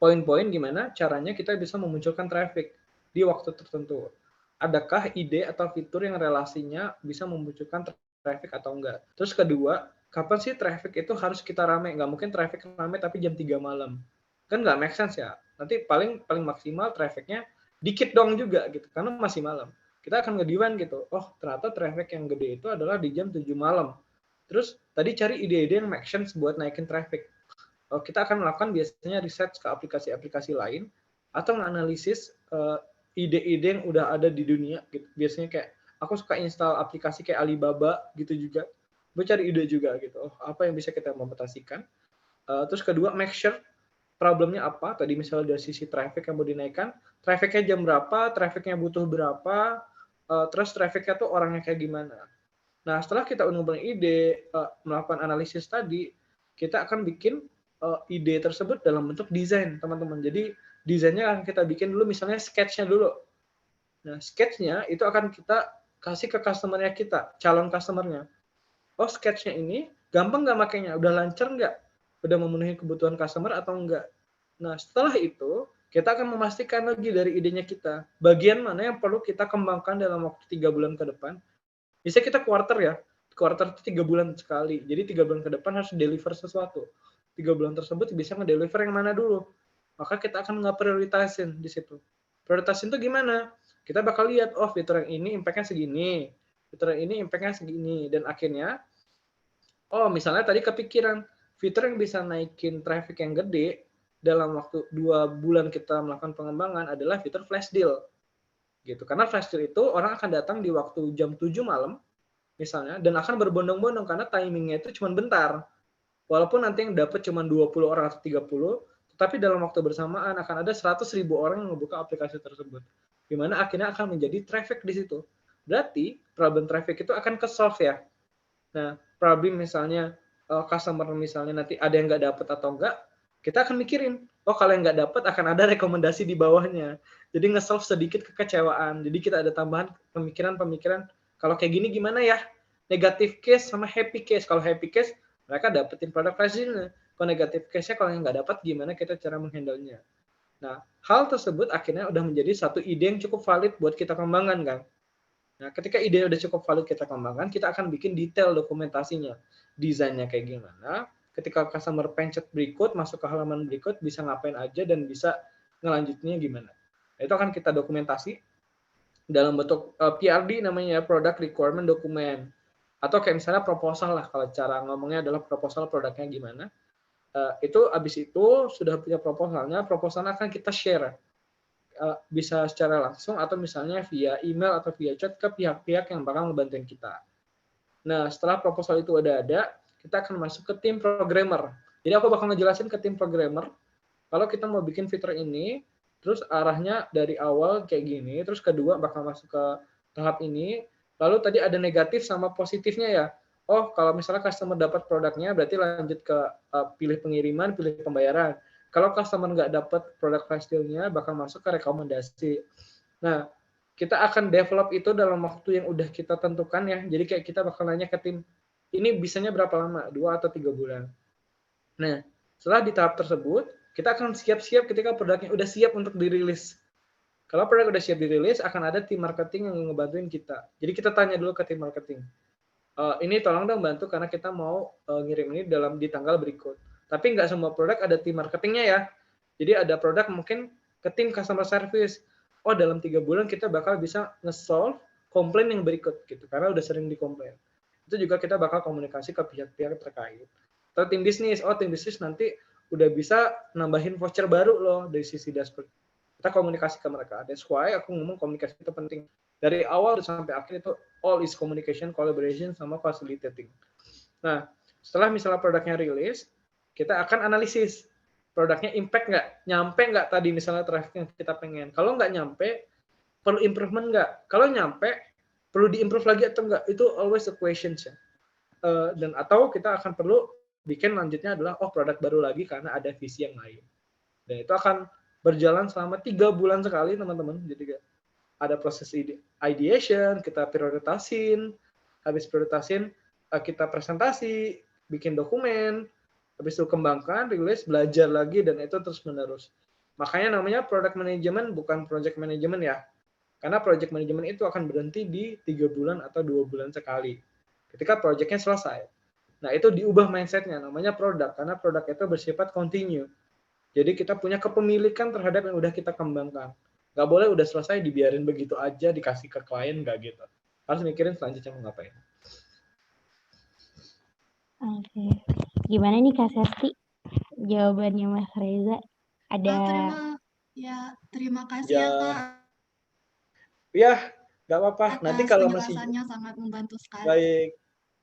C: Poin-poin gimana caranya kita bisa memunculkan traffic di waktu tertentu. Adakah ide atau fitur yang relasinya bisa memunculkan traffic atau enggak? Terus kedua, kapan sih traffic itu harus kita rame? Nggak mungkin traffic rame tapi jam 3 malam. Kan nggak make sense ya. Nanti paling maksimal trafficnya dikit dong juga gitu, karena masih malam. kita akan ngediwan gitu. Oh, ternyata traffic yang gede itu adalah di jam 7 malam. Terus tadi cari ide-ide yang make sense buat naikin traffic. Kita akan melakukan biasanya riset ke aplikasi-aplikasi lain atau menganalisis ide-ide yang udah ada di dunia gitu. Biasanya kayak aku suka install aplikasi kayak Alibaba gitu juga. Gue cari ide juga gitu. Oh, apa yang bisa kita implementasikan. Terus kedua, make sure problemnya apa. Tadi misalnya dari sisi traffic yang mau dinaikkan, trafficnya jam berapa, trafficnya butuh berapa, terus trafficnya tuh orangnya kayak gimana. Nah, setelah kita ngumpulin ide, melakukan analisis tadi, kita akan bikin ide tersebut dalam bentuk desain, teman-teman. Jadi, desainnya akan kita bikin dulu, misalnya sketch-nya dulu. Nah, sketch-nya itu akan kita kasih ke customer-nya kita, calon customer-nya. Oh, sketch-nya ini gampang nggak makainya? Udah lancar nggak? Udah memenuhi kebutuhan customer atau enggak? Nah, setelah itu, kita akan memastikan lagi dari idenya kita, bagian mana yang perlu kita kembangkan dalam waktu 3 bulan ke depan. Bisa kita quarter ya, quarter itu 3 bulan sekali. Jadi 3 bulan ke depan harus deliver sesuatu. 3 bulan tersebut bisa nge-deliver yang mana dulu. Maka kita akan nge-prioritasin di situ. Prioritasin itu gimana? Kita bakal lihat, oh fitur yang ini impact-nya segini, fitur yang ini impact-nya segini. Dan akhirnya, oh misalnya tadi kepikiran, fitur yang bisa naikin traffic yang gede, dalam waktu 2 bulan kita melakukan pengembangan adalah fitur flash deal. Gitu. Karena flash deal itu orang akan datang di waktu jam 7 malam, misalnya, dan akan berbondong-bondong karena timingnya itu cuma bentar. Walaupun nanti yang dapat cuma 20 orang atau 30, tetapi dalam waktu bersamaan akan ada 100.000 orang yang membuka aplikasi tersebut. Di mana akhirnya akan menjadi traffic di situ. Berarti problem traffic itu akan ke-solve ya. Nah, problem misalnya customer misalnya nanti ada yang nggak dapat atau enggak, kita akan mikirin, oh kalau yang nggak dapat akan ada rekomendasi di bawahnya. Jadi nge-solve sedikit kekecewaan. Jadi kita ada tambahan pemikiran-pemikiran, kalau kayak gini gimana ya? Negative case sama happy case. Kalau happy case, mereka dapetin produk flash deal-nya. Kalau negative case-nya, kalau yang nggak dapat, gimana kita cara menghandle-nya. Nah, hal tersebut akhirnya udah menjadi satu ide yang cukup valid buat kita kembangkan, kan? Nah, ketika ide udah cukup valid kita kembangkan, kita akan bikin detail dokumentasinya. Desainnya kayak gimana, ketika customer pencet berikut, masuk ke halaman berikut, bisa ngapain aja dan bisa ngelanjutnya gimana. Nah, itu akan kita dokumentasi dalam bentuk PRD namanya, Product Requirement Document. Atau kayak misalnya proposal lah, kalau cara ngomongnya adalah proposal produknya gimana. Itu abis itu sudah punya proposalnya akan kita share. Bisa secara langsung atau misalnya via email atau via chat ke pihak-pihak yang bakal ngebantuin kita. Nah, setelah proposal itu ada, kita akan masuk ke tim programmer. Jadi aku bakal ngejelasin ke tim programmer, kalau kita mau bikin fitur ini, terus arahnya dari awal kayak gini, terus kedua bakal masuk ke tahap ini, lalu tadi ada negatif sama positifnya ya. Oh, kalau misalnya customer dapat produknya, berarti lanjut ke pilih pengiriman, pilih pembayaran. Kalau customer nggak dapat produk flash deal-nya, bakal masuk ke rekomendasi. Nah, kita akan develop itu dalam waktu yang udah kita tentukan ya. Jadi kayak kita bakal nanya ke tim, ini bisanya berapa lama? 2 atau 3 bulan. Nah, setelah di tahap tersebut, kita akan siap-siap ketika produknya udah siap untuk dirilis. Kalau produk udah siap dirilis, akan ada tim marketing yang ngebantuin kita. Jadi kita tanya dulu ke tim marketing. Ini tolong dong bantu karena kita mau ngirim ini di tanggal berikut. Tapi nggak semua produk ada tim marketingnya ya. Jadi ada produk mungkin ke tim customer service. Oh, dalam 3 bulan kita bakal bisa nge-solve komplain yang berikut gitu. Karena udah sering dikomplain. Itu juga kita bakal komunikasi ke pihak-pihak terkait. Atau tim bisnis. Oh, tim bisnis nanti udah bisa nambahin voucher baru loh dari sisi dashboard. Kita komunikasi ke mereka. That's why aku ngomong komunikasi itu penting. Dari awal sampai akhir itu all is communication, collaboration, sama facilitating. Nah, setelah misalnya produknya rilis, kita akan analisis produknya impact nggak, nyampe nggak tadi misalnya traffic yang kita pengen. Kalau nggak nyampe, perlu improvement nggak? Kalau nyampe, perlu diimprove lagi atau nggak? Itu always the questions ya. Dan atau kita akan perlu bikin lanjutnya adalah produk baru lagi karena ada visi yang lain. Dan itu akan berjalan selama 3 bulan sekali teman-teman. Jadi ada proses ideation, kita prioritasin, habis prioritasin kita presentasi, bikin dokumen, habis itu kembangkan, rilis, belajar lagi, dan itu terus menerus. Makanya namanya product management bukan project management ya. Karena project management itu akan berhenti di 3 bulan atau 2 bulan sekali. Ketika projectnya selesai. Nah, itu diubah mindsetnya, namanya produk. Karena produk itu bersifat continue. Jadi kita punya kepemilikan terhadap yang udah kita kembangkan. Nggak boleh udah selesai dibiarin begitu aja dikasih ke klien, nggak gitu. Harus mikirin selanjutnya mau ngapain.
D: Oke. Gimana nih Kak Sesti? Jawabannya Mas Reza? Ada
G: Terima kasih
C: Ya,
G: ya Kak
C: ya nggak apa-apa. Nanti
G: atas
C: kalau masih
G: penjelasannya, sangat membantu sekali.
C: baik,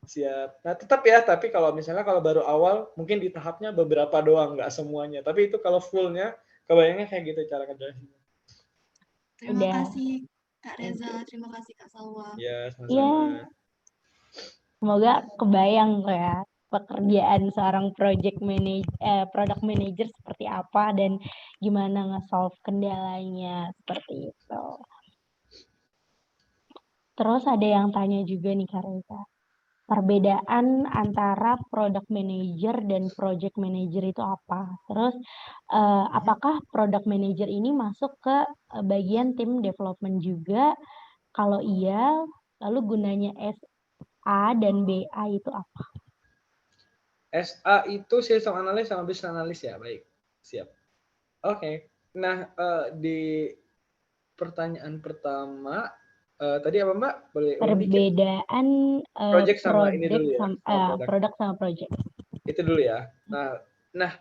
C: siap. Nah, tapi kalau misalnya kalau baru awal, mungkin di tahapnya beberapa doang, nggak semuanya. Tapi itu kalau fullnya, kebayangnya kayak gitu cara kerjanya.
G: Terima
D: Udah.
G: kasih Kak Reza,
C: Oke.
G: terima kasih Kak Salwa.
C: Ya,
D: Ya,
C: sama-sama.
D: semoga kebayang ya pekerjaan seorang product manager seperti apa dan gimana nge-solve kendalanya seperti itu. Terus ada yang tanya juga nih Kak Reza, perbedaan antara product manager dan project manager itu apa? Terus apakah product manager ini masuk ke bagian tim development juga? Kalau iya, lalu gunanya SA dan BA itu apa?
C: SA itu sistem analis sama business analis ya, baik. Siap. Oke. Nah, di pertanyaan pertama, tadi apa Mbak? Boleh ulang dikit?
D: Perbedaan
C: Project sama ini dulu ya, sama produk.
D: produk sama project.
C: Itu dulu ya. Nah,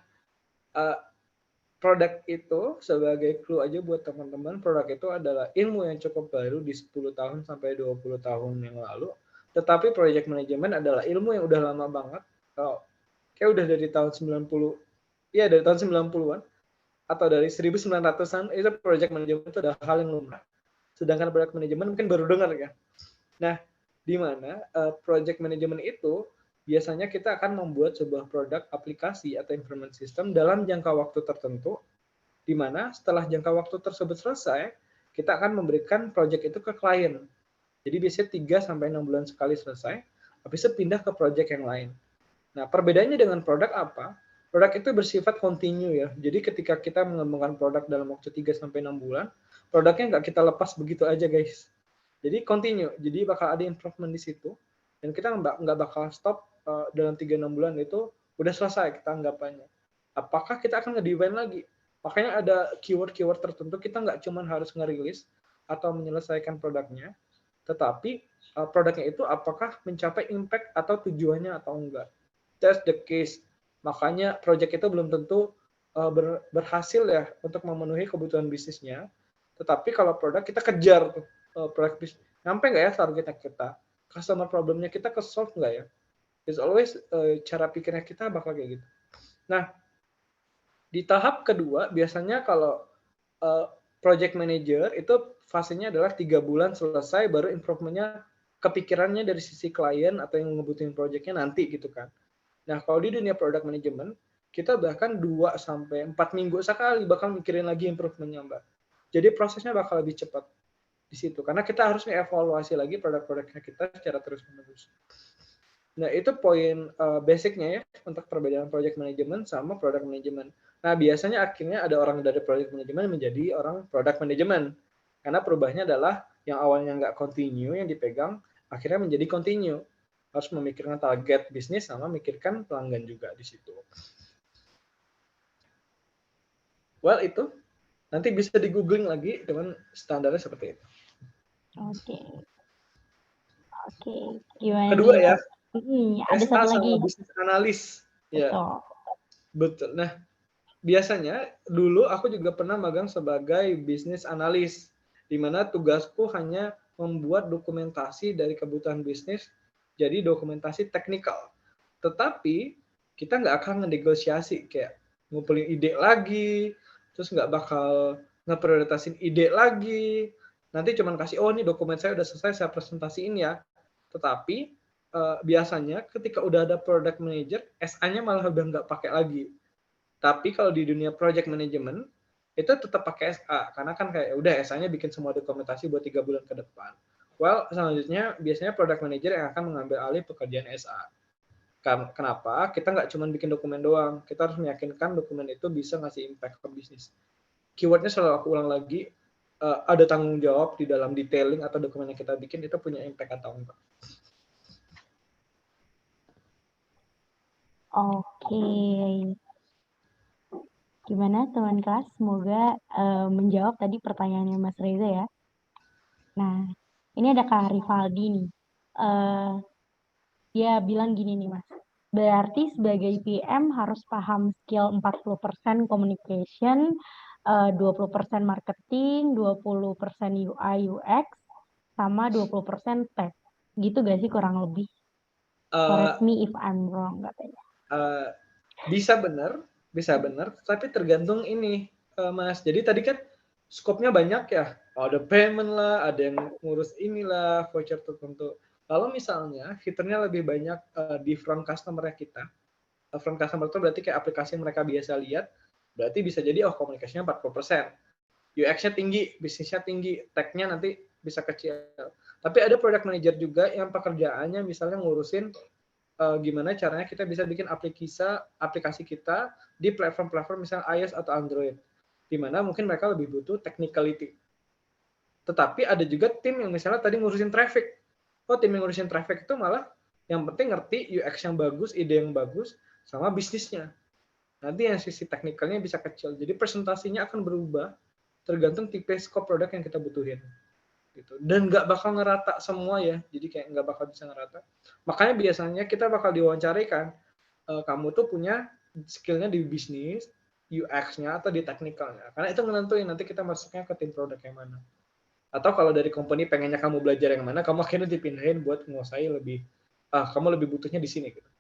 C: produk itu sebagai clue aja buat teman-teman, produk itu adalah ilmu yang cukup baru di 10 tahun sampai 20 tahun yang lalu. Tetapi project management adalah ilmu yang udah lama banget. Kayak udah dari tahun 90, ya dari tahun 90-an atau dari 1900-an, itu project management itu adalah hal yang lumrah. Sedangkan project management mungkin baru dengar ya. Nah, di mana project management itu biasanya kita akan membuat sebuah produk, aplikasi, atau information system dalam jangka waktu tertentu, di mana setelah jangka waktu tersebut selesai, kita akan memberikan project itu ke klien. Jadi biasanya 3-6 bulan sekali selesai, habis itu pindah ke project yang lain. Nah, perbedaannya dengan produk apa? Produk itu bersifat kontinu ya. Jadi ketika kita mengembangkan produk dalam waktu 3-6 bulan, produknya nggak kita lepas begitu aja guys. Jadi continue, jadi bakal ada improvement di situ, dan kita nggak bakal stop dalam 3-6 bulan itu udah selesai kita anggapannya. Apakah kita akan nge-define lagi? Makanya ada keyword-keyword tertentu, kita nggak cuma harus ngerilis atau menyelesaikan produknya, tetapi produknya itu apakah mencapai impact atau tujuannya atau enggak. That's the case. Makanya project itu belum tentu berhasil ya untuk memenuhi kebutuhan bisnisnya, tetapi kalau produk kita kejar tuh produk bisnis, nyampe nggak ya targetnya kita, customer problemnya kita ke solve nggak ya. It's always cara pikirnya kita bakal kayak gitu. Nah, di tahap kedua biasanya kalau project manager itu fasenya adalah 3 bulan selesai, baru improvementnya kepikirannya dari sisi klien atau yang ngebutuhin projectnya nanti gitu kan. Nah, kalau di dunia product management, kita bahkan 2-4 minggu sekali bakal mikirin lagi improvementnya Mbak. Jadi prosesnya bakal lebih cepat di situ, karena kita harus mengevaluasi lagi produk-produknya kita secara terus-menerus. Nah, itu poin basicnya ya untuk perbedaan project management sama product management. Nah, biasanya akhirnya ada orang dari project management menjadi orang product management. Karena perubahannya adalah yang awalnya nggak continue, yang dipegang, akhirnya menjadi continue. Harus memikirkan target bisnis sama memikirkan pelanggan juga di situ. Well, itu nanti bisa di-googling lagi dengan standarnya seperti itu.
D: Oke. Gimana
C: Kedua
D: nih?
C: ya,
D: Ada
C: SA
D: satu lagi.
C: sama bisnis analis. Ya,
D: Betul.
C: Nah, biasanya dulu aku juga pernah magang sebagai bisnis analis, di mana tugasku hanya membuat dokumentasi dari kebutuhan bisnis jadi dokumentasi teknikal. Tetapi kita nggak akan ngegosiasi kayak ngumpulin ide lagi, terus nggak bakal ngeprioritasin ide lagi. Nanti cuman kasih, oh ini dokumen saya udah selesai, saya presentasiin ya. Tetapi biasanya ketika udah ada product manager, SA-nya malah udah nggak pakai lagi. Tapi kalau di dunia project management, itu tetap pakai SA, karena kan kayak udah SA-nya bikin semua dokumentasi buat 3 bulan ke depan. Well, selanjutnya biasanya product manager yang akan mengambil alih pekerjaan SA. Kenapa? Kita nggak cuma bikin dokumen doang, kita harus meyakinkan dokumen itu bisa ngasih impact ke bisnis. Keywordnya selalu aku ulang lagi, ada tanggung jawab di dalam detailing atau dokumen yang kita bikin itu punya impact atau enggak.
D: Oke. Gimana teman kelas? Semoga menjawab tadi pertanyaannya Mas Reza ya. Nah, ini ada Kak Rivaldi nih. Eh, Dia bilang gini nih Mas. Berarti sebagai PM harus paham skill 40% communication, 20% marketing, 20% UI UX, sama 20% tech. Gitu gak sih kurang lebih?
C: Eh,
D: Correct me if I'm wrong katanya.
C: eh, bisa benar, tapi tergantung ini, Mas. Jadi tadi kan skopnya banyak ya, ada payment lah, ada yang ngurus inilah, voucher tertentu. Kalau misalnya fiturnya lebih banyak di front customer kita, front customer itu berarti kayak aplikasi yang mereka biasa lihat, berarti bisa jadi komunikasinya 40%. UX-nya tinggi, bisnisnya tinggi, tech-nya nanti bisa kecil. Tapi ada product manager juga yang pekerjaannya misalnya ngurusin gimana caranya kita bisa bikin aplikasi kita di platform-platform misalnya iOS atau Android, di mana mungkin mereka lebih butuh technicality. Tetapi ada juga tim yang misalnya tadi ngurusin traffic. Tim yang ngurusin traffic itu malah yang penting ngerti UX yang bagus, ide yang bagus, sama bisnisnya. Nanti yang sisi teknikalnya bisa kecil. Jadi presentasinya akan berubah tergantung tipe scope produk yang kita butuhin. Gitu. Dan nggak bakal ngerata semua ya, jadi kayak nggak bakal bisa ngerata. Makanya biasanya kita bakal diwawancari kan, kamu tuh punya skillnya di bisnis, UX-nya atau di teknikalnya, karena itu menentuin nanti kita masuknya ke tim produk yang mana. Atau kalau dari company pengennya kamu belajar yang mana, kamu akhirnya dipindahin buat menguasai lebih, kamu lebih butuhnya di sini gitu.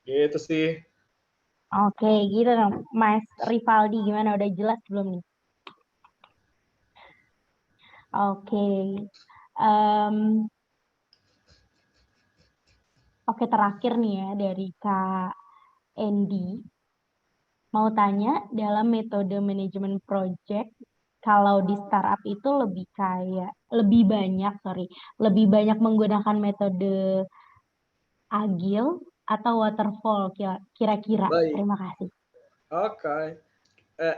C: Gitu sih.
D: Oke, gitu dong. Mas Rivaldi gimana? Udah jelas belum nih? Oke. Oke, terakhir nih ya dari Kak Andy. Mau tanya, dalam metode manajemen project, kalau di startup itu lebih banyak menggunakan metode agile atau waterfall kira-kira.
C: Baik.
D: Terima kasih.
C: Oke.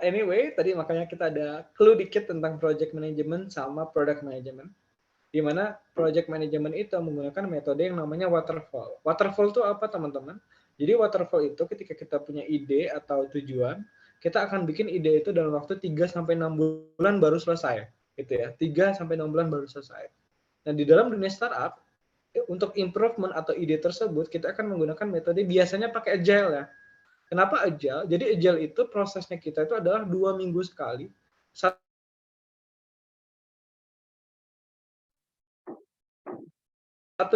C: Anyway, tadi makanya kita ada clue dikit tentang project management sama product management. Di mana project management itu menggunakan metode yang namanya waterfall. Waterfall itu apa, teman-teman? Jadi waterfall itu ketika kita punya ide atau tujuan, kita akan bikin ide itu dalam waktu 3-6 bulan baru selesai. Gitu ya, 3-6 bulan baru selesai. Nah, di dalam dunia startup, untuk improvement atau ide tersebut, kita akan menggunakan metode biasanya pakai agile ya. Kenapa agile? Jadi agile itu prosesnya kita itu adalah 2 minggu sekali. 1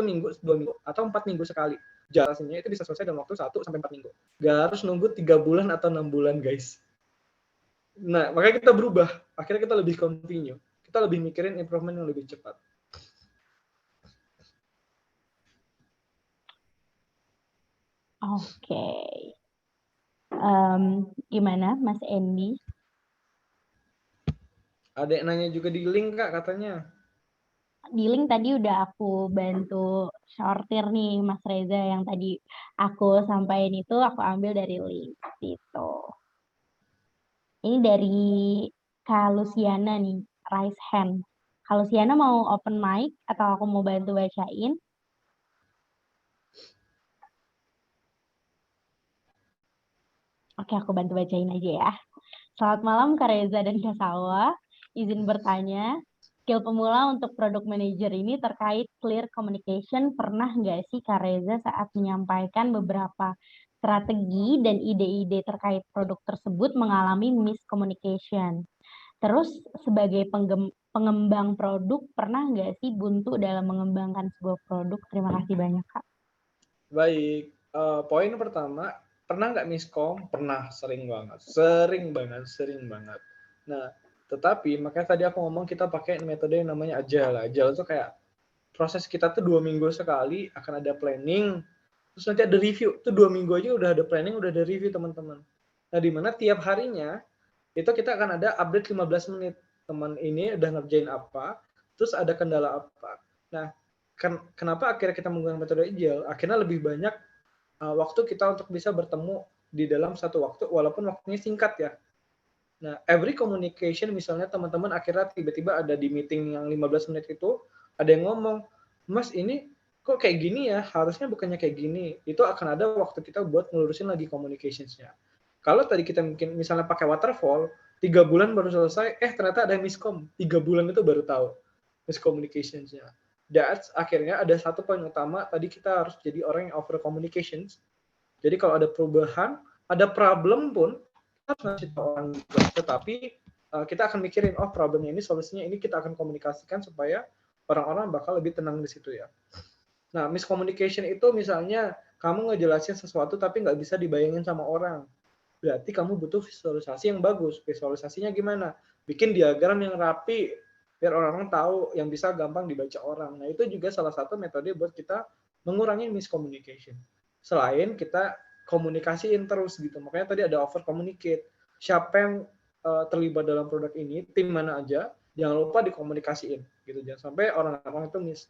C: minggu, 2 minggu, atau 4 minggu sekali. Jalannya itu bisa selesai dalam waktu 1-4 minggu. Gak harus nunggu 3 bulan atau 6 bulan, guys. Nah, makanya kita berubah. Akhirnya kita lebih continue. Kita lebih mikirin improvement yang lebih cepat.
D: Oke. Gimana, Mas Andy?
C: Ada yang nanya juga di link, Kak, katanya.
D: Di link tadi udah aku bantu sortir nih, Mas Reza, yang tadi aku sampaikan itu aku ambil dari link gitu. Ini dari Kak Luciana nih, raise hand. Kak Luciana mau open mic atau aku mau bantu bacain? Oke, aku bantu bacain aja ya. Selamat malam Kak Reza dan Kak Salwa. Izin bertanya, skill pemula untuk product manager ini terkait clear communication, pernah nggak sih Kak Reza saat menyampaikan beberapa strategi dan ide-ide terkait produk tersebut mengalami miscommunication? Terus sebagai pengembang produk, pernah nggak sih buntu dalam mengembangkan sebuah produk? Terima kasih banyak Kak.
C: Baik, poin pertama, pernah nggak miskom? Pernah, sering banget. Nah, tetapi makanya tadi aku ngomong kita pakai metode yang namanya agile. Agile itu kayak proses kita tuh 2 minggu sekali akan ada planning, terus nanti ada review. Itu 2 minggu aja udah ada planning, udah ada review, teman-teman. Nah, di mana tiap harinya itu kita akan ada update 15 menit. Teman ini udah ngerjain apa, terus ada kendala apa. Nah, kenapa akhirnya kita menggunakan metode agile? Akhirnya lebih banyak waktu kita untuk bisa bertemu di dalam satu waktu, walaupun waktunya singkat ya. Nah, every communication misalnya teman-teman akhirnya tiba-tiba ada di meeting yang 15 menit itu, ada yang ngomong, Mas ini kok kayak gini ya, harusnya bukannya kayak gini. Itu akan ada waktu kita buat ngelurusin lagi communicationsnya. Kalau tadi kita mungkin misalnya pakai waterfall, 3 bulan baru selesai, ternyata ada miskom. 3 bulan itu baru tahu miscommunications-nya. That's akhirnya ada satu poin utama, tadi kita harus jadi orang yang over communications. Jadi kalau ada perubahan, ada problem pun, kita harus ngasih tahu orang juga. Tetapi kita akan mikirin, oh problemnya ini, solusinya ini, kita akan komunikasikan supaya orang-orang bakal lebih tenang di situ ya. Nah, miscommunication itu misalnya kamu ngejelasin sesuatu tapi nggak bisa dibayangin sama orang. Berarti kamu butuh visualisasi yang bagus. Visualisasinya gimana? Bikin diagram yang rapi, biar orang-orang tahu, yang bisa gampang dibaca orang. Nah, itu juga salah satu metode buat kita mengurangi miscommunication. Selain kita komunikasiin terus gitu. Makanya tadi ada over communicate. Siapa yang terlibat dalam produk ini, tim mana aja, jangan lupa dikomunikasiin gitu. Jangan sampai orang-orang itu miss.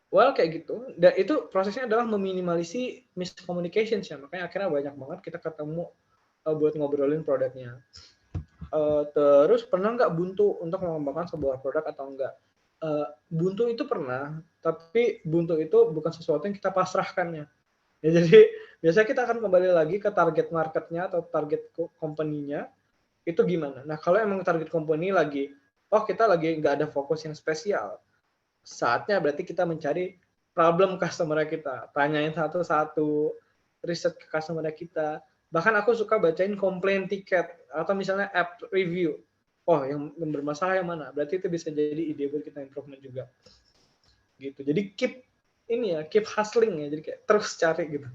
C: Well, kayak gitu. Dan itu prosesnya adalah meminimalisasi miscommunications ya. Makanya akhirnya banyak banget kita ketemu buat ngobrolin produknya. Terus pernah nggak buntu untuk mengembangkan sebuah produk atau enggak? Buntu itu pernah, tapi buntu itu bukan sesuatu yang kita pasrahkan ya. Jadi biasanya kita akan kembali lagi ke target marketnya atau target company-nya. Itu gimana? Nah, kalau emang target company lagi, kita lagi nggak ada fokus yang spesial, saatnya berarti kita mencari problem customer kita, tanyain satu-satu, riset ke customer kita. Bahkan aku suka bacain complaint ticket atau misalnya app review. Oh, yang bermasalah yang mana? Berarti itu bisa jadi ide buat kita improvement juga. Gitu. Jadi keep hustling ya. Jadi kayak terus cari gitu.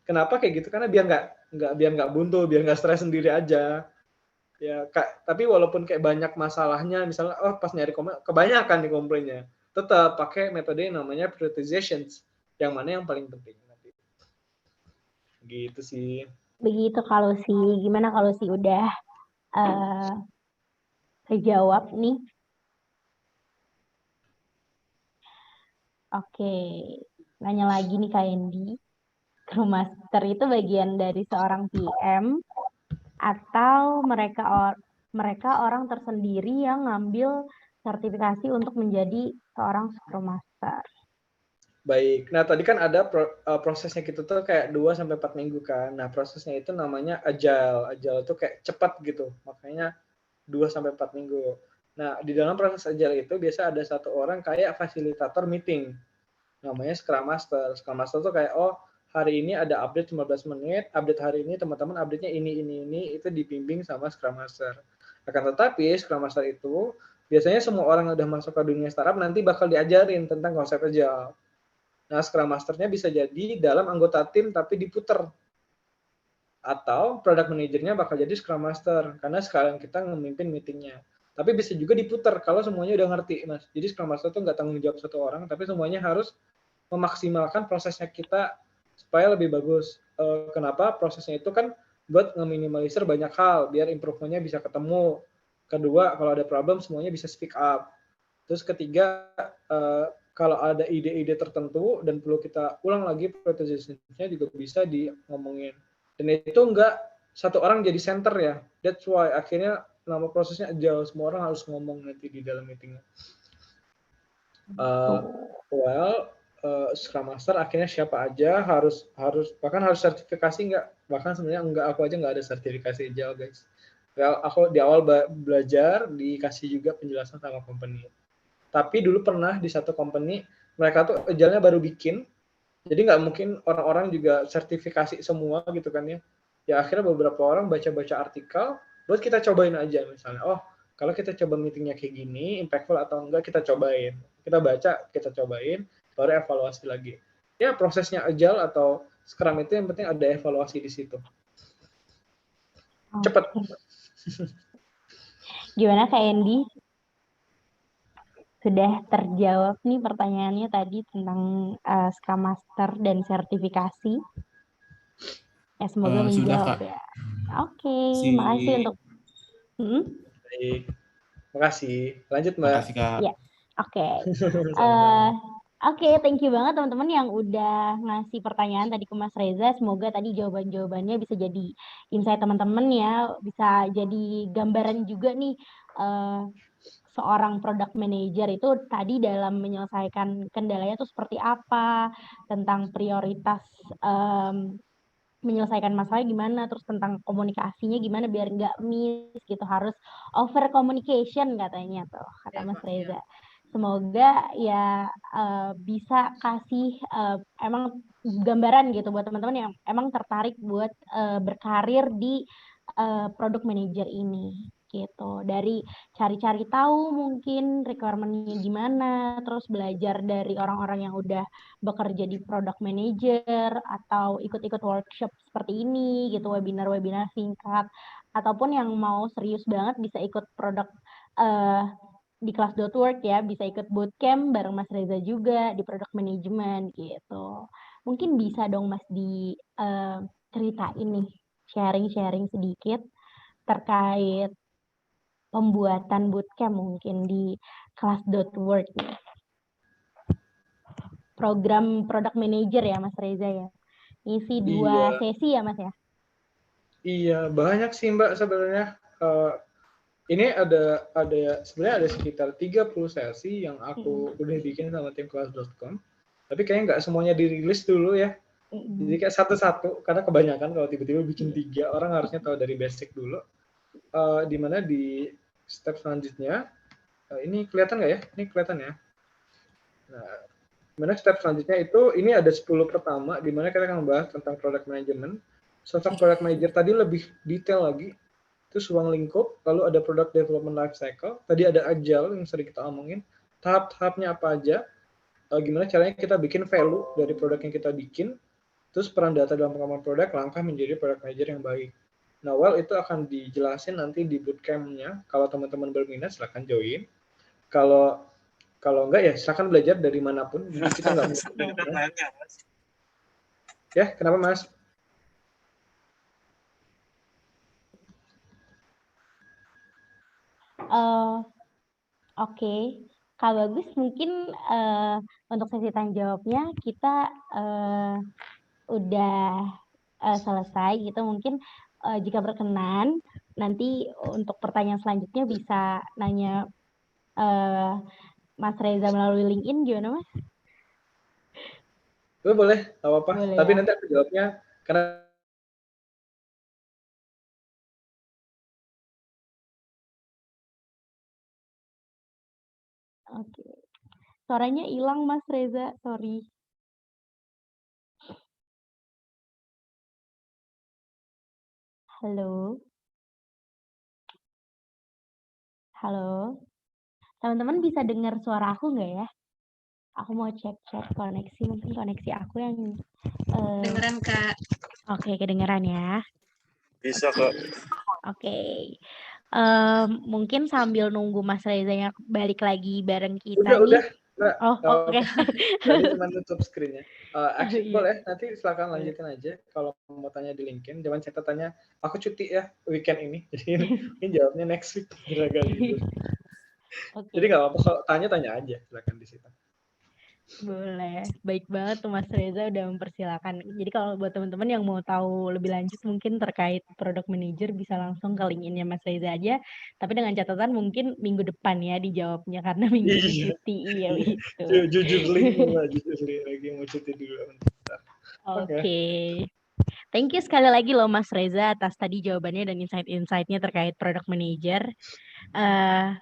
C: Kenapa kayak gitu? Karena biar nggak buntu, biar nggak stres sendiri aja. Ya, tapi walaupun kayak banyak masalahnya, misalnya pas nyari kebanyakan nih komplainnya, tetap pakai metode yang namanya prioritizations, yang mana yang paling penting nanti. Gitu sih.
D: Begitu kalau gimana kalau udah terjawab nih? Oke, nanya lagi nih Kak Endi. Scrum Master itu bagian dari seorang PM atau mereka orang tersendiri yang ngambil sertifikasi untuk menjadi seorang Scrum Master?
C: Baik. Nah, tadi kan ada prosesnya gitu tuh kayak 2-4 minggu kan. Nah, prosesnya itu namanya agile. Agile itu kayak cepat gitu. Makanya 2-4 minggu. Nah, di dalam proses agile itu biasa ada satu orang kayak fasilitator meeting. Namanya Scrum Master. Scrum Master tuh kayak, hari ini ada update 15 menit, update hari ini teman-teman update-nya ini, itu dibimbing sama Scrum Master. Akan tetapi Scrum Master itu biasanya semua orang yang udah masuk ke dunia startup nanti bakal diajarin tentang konsep agile. Nah, Scrum Master-nya bisa jadi dalam anggota tim tapi diputer. Atau product manager-nya bakal jadi Scrum Master karena sekalian kita memimpin meeting-nya. Tapi bisa juga diputer kalau semuanya udah ngerti, Mas. Jadi Scrum Master itu nggak tanggung jawab satu orang, tapi semuanya harus memaksimalkan prosesnya kita supaya lebih bagus. Kenapa? Prosesnya itu kan buat ngeminimalisir banyak hal, biar improvement-nya bisa ketemu. Kedua, kalau ada problem, semuanya bisa speak up. Terus ketiga, kalau ada ide-ide tertentu dan perlu kita ulang lagi prioritasinya juga bisa ngomongin. Dan itu enggak satu orang jadi center ya. That's why akhirnya nama prosesnya agile, semua orang harus ngomong nanti di dalam meetingnya. Scrum Master akhirnya siapa aja harus bahkan harus sertifikasi enggak, bahkan sebenarnya enggak, aku aja enggak ada sertifikasi agile guys. Aku di awal belajar dikasih juga penjelasan sama company. Tapi dulu pernah di satu company, mereka tuh agile-nya baru bikin, jadi nggak mungkin orang-orang juga sertifikasi semua gitu kan ya. Ya akhirnya beberapa orang baca-baca artikel, buat kita cobain aja misalnya, kalau kita coba meetingnya kayak gini, impactful atau enggak, kita cobain. Kita baca, kita cobain, baru evaluasi lagi. Ya prosesnya agile atau Scrum itu yang penting ada evaluasi di situ. Cepat.
D: Gimana Kak Endi? Sudah terjawab nih pertanyaannya tadi tentang Scrum Master dan sertifikasi. Ya semoga menjawab ya. Oke, makasih untuk.
C: Baik, makasih. Lanjut Mbak.
H: Makasih Kak.
D: Ya, oke. Oke, thank you banget teman-teman yang udah ngasih pertanyaan tadi ke Mas Reza. Semoga tadi jawaban-jawabannya bisa jadi insight teman-teman ya, bisa jadi gambaran juga nih seorang product manager itu tadi dalam menyelesaikan kendalanya itu seperti apa, tentang prioritas menyelesaikan masalah gimana, terus tentang komunikasinya gimana biar nggak miss gitu, harus over communication katanya tuh, kata
A: Ya,
D: Mas
A: Kak, ya.
D: Reza. Semoga ya bisa kasih emang gambaran gitu buat teman-teman yang emang tertarik buat berkarir di product manager ini gitu. Dari cari-cari tahu mungkin requirement-nya gimana, terus belajar dari orang-orang yang udah bekerja di product manager atau ikut-ikut workshop seperti ini gitu, webinar-webinar singkat, ataupun yang mau serius banget bisa ikut product di kelas.work ya, bisa ikut bootcamp bareng Mas Reza juga di product management gitu. Mungkin bisa dong Mas ceritain nih, sharing-sharing sedikit terkait pembuatan bootcamp mungkin di kelas.work nih. Program product manager ya Mas Reza ya. Isi 2 sesi ya Mas ya?
C: Iya, banyak sih Mbak sebenarnya. Ini ada sebenarnya ada sekitar 30 sesi yang aku udah bikin sama tim kelas.com. Tapi kayaknya nggak semuanya dirilis dulu ya. Jadi kayak satu-satu, karena kebanyakan kalau tiba-tiba bikin 3, orang harusnya tahu dari basic dulu. Dimana di step selanjutnya, ini kelihatan nggak ya? Ini kelihatan ya. Nah, dimana step selanjutnya itu, ini ada 10 pertama, dimana kita akan membahas tentang product management. Sosok product manager tadi lebih detail lagi, terus ruang lingkup, lalu ada product development life cycle, tadi ada agile yang sering kita omongin, tahap-tahapnya apa aja, gimana caranya kita bikin value dari produk yang kita bikin, terus peran data dalam pengembangan produk, langkah menjadi product manager yang baik. Nah, itu akan dijelasin nanti di bootcamp-nya. Kalau teman-teman berminat, silahkan join. Kalau enggak ya, silahkan belajar dari manapun. Jadi kita nggak ya, kenapa Mas?
D: Oke. Kak Bagus mungkin untuk sesi tanya jawabnya kita udah selesai gitu. Mungkin jika berkenan nanti untuk pertanyaan selanjutnya bisa nanya Mas Reza melalui LinkedIn gimana Mas?
C: Boleh, nggak apa-apa.
D: Boleh
C: Tapi
D: ya?
C: nanti aku jawabnya karena
D: Oke. Suaranya hilang Mas Reza, sorry. Halo. Halo. Teman-teman bisa dengar suara aku nggak ya? Aku mau cek koneksi, mungkin koneksi aku yang
A: Dengeran, Kak.
D: Oke, kedengeran ya.
E: Bisa kok.
D: Oke. Mungkin sambil nunggu Mas Rezanya balik lagi bareng kita nih.
C: udah.
D: Oh, oke.
C: Tadi cuma tutup screen-nya. Action
D: Iya.
C: boleh, nanti silakan lanjutin aja. Kalau mau tanya di LinkedIn, jangan catatannya aku cuti ya weekend ini. Jadi ini jawabnya next week.
D: Oke.
C: Jadi nggak apa-apa, kalau tanya aja, silakan di situ.
D: Boleh. Baik banget tuh Mas Reza udah mempersilakan. Jadi kalau buat teman-teman yang mau tahu lebih lanjut mungkin terkait product manager bisa langsung ke LinkedIn-nya Mas Reza aja. Tapi dengan catatan mungkin minggu depan ya dijawabnya karena minggu ini cuti. Iya gitu.
C: Jujur lagi mau cuti dulu.
D: Oke. Thank you sekali lagi loh Mas Reza atas tadi jawabannya dan insight-insightnya terkait product manager.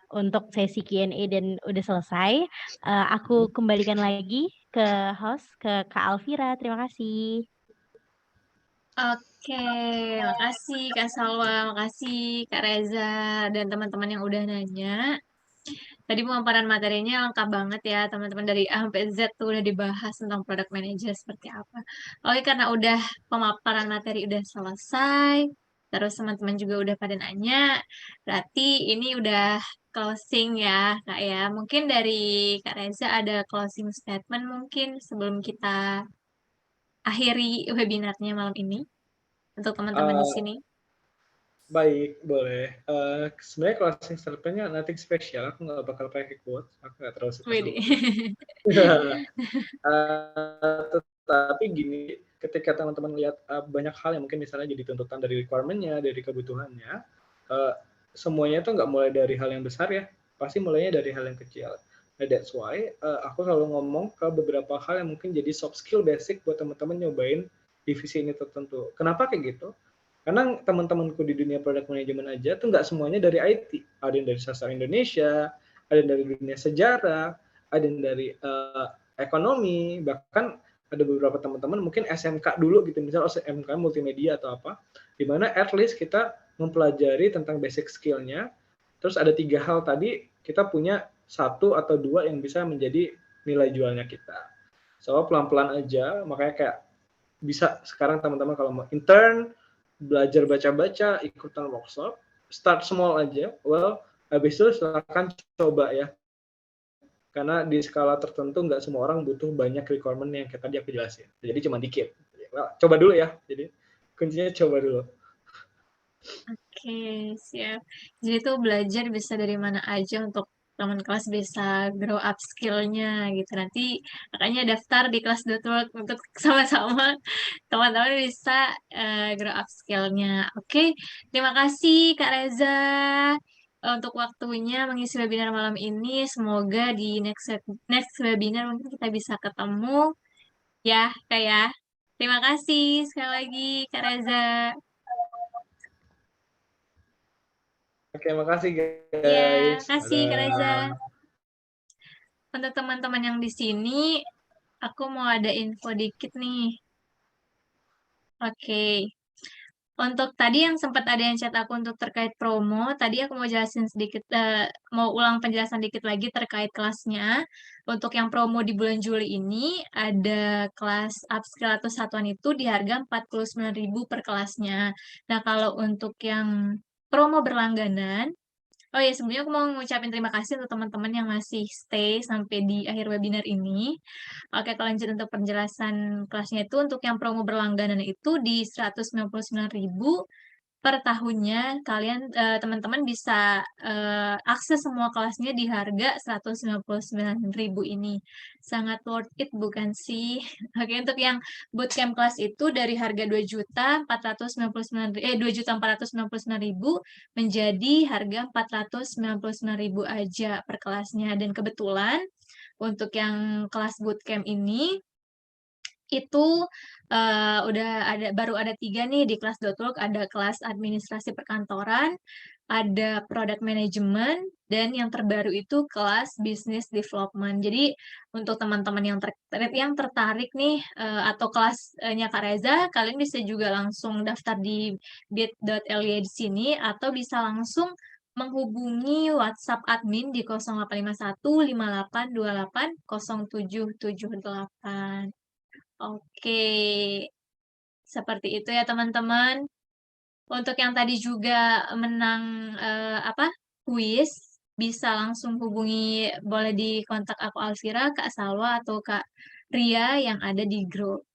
D: Untuk sesi Q&A dan udah selesai. Aku kembalikan lagi ke host, ke Kak Alvira. Terima kasih.
A: Oke, makasih Kak Salwa, makasih Kak Reza, dan teman-teman yang udah nanya. Tadi pemaparan materinya lengkap banget ya, teman-teman, dari A sampai Z tuh udah dibahas tentang product manager seperti apa. Oke, karena udah pemaparan materi udah selesai, terus teman-teman juga udah pada nanya, berarti ini udah closing ya, Kak ya. Mungkin dari Kak Reza ada closing statement mungkin sebelum kita akhiri webinarnya malam ini untuk teman-teman di sini.
C: Baik, boleh. Sebenarnya closing statement-nya nothing special. Aku nggak bakal pakai quotes. Aku nggak terlalu suka sama tetapi gini, ketika teman-teman lihat banyak hal yang mungkin misalnya jadi tuntutan dari requirement-nya, dari kebutuhannya, semuanya tuh nggak mulai dari hal yang besar ya. Pasti mulainya dari hal yang kecil. Nah, that's why aku selalu ngomong ke beberapa hal yang mungkin jadi soft skill basic buat teman-teman nyobain divisi ini tertentu. Kenapa kayak gitu? Karena teman-temanku di dunia product management aja tuh nggak semuanya dari IT. Ada yang dari sastra Indonesia, ada yang dari dunia sejarah, ada yang dari ekonomi, bahkan ada beberapa teman-teman mungkin SMK dulu gitu, misalnya SMK multimedia atau apa, di mana at least kita mempelajari tentang basic skill-nya. Terus ada 3 hal tadi, kita punya 1 atau 2 yang bisa menjadi nilai jualnya kita. So pelan-pelan aja, makanya kayak bisa sekarang teman-teman kalau mau intern, belajar baca-baca, ikutan workshop, start small aja. Well, habis itu silakan coba ya. Karena di skala tertentu nggak semua orang butuh banyak requirement yang tadi aku jelasin. Jadi cuma dikit. Well, coba dulu ya. Jadi kuncinya coba dulu.
A: Oke, siap. Jadi tuh belajar bisa dari mana aja untuk teman kelas bisa grow up skill-nya gitu. Nanti makanya daftar di kelas.work untuk sama-sama teman-teman bisa grow up skill-nya. Oke, terima kasih Kak Reza untuk waktunya mengisi webinar malam ini. Semoga di next webinar mungkin kita bisa ketemu ya, Kak ya. Terima kasih sekali lagi Kak Reza.
C: Oke, makasih
A: Ya,
C: guys.
A: kasih Kak Reza.
C: Dadah.
A: Untuk teman-teman yang di sini, aku mau ada info dikit nih. Oke. Untuk tadi yang sempat ada yang chat aku untuk terkait promo, tadi aku mau jelasin sedikit, mau ulang penjelasan dikit lagi terkait kelasnya. Untuk yang promo di bulan Juli ini, ada kelas upskill atau satuan itu di harga 49.000 per kelasnya. Nah, kalau untuk yang promo berlangganan, oh ya, sebelumnya aku mau ngucapin terima kasih untuk teman-teman yang masih stay sampai di akhir webinar ini. Oke, kalau lanjut untuk penjelasan kelasnya itu, untuk yang promo berlangganan itu di 199.000 per tahunnya. Kalian, teman-teman bisa akses semua kelasnya di harga 199.000 ini. Sangat worth it, bukan sih? Oke, untuk yang bootcamp kelas itu dari harga 2.499.000 menjadi harga 499.000 aja per kelasnya. Dan kebetulan untuk yang kelas bootcamp ini itu baru ada 3 nih di kelas.work, ada kelas administrasi perkantoran, ada product management, dan yang terbaru itu kelas business development. Jadi untuk teman-teman yang tertarik nih atau kelasnya Kak Reza, kalian bisa juga langsung daftar di bit.ly di sini atau bisa langsung menghubungi WhatsApp admin di 0851 5828 0778. Oke, seperti itu ya teman-teman. Untuk yang tadi juga menang kuis, bisa langsung hubungi, boleh di kontak aku Alvira, Kak Salwa, atau Kak Ria yang ada di grup.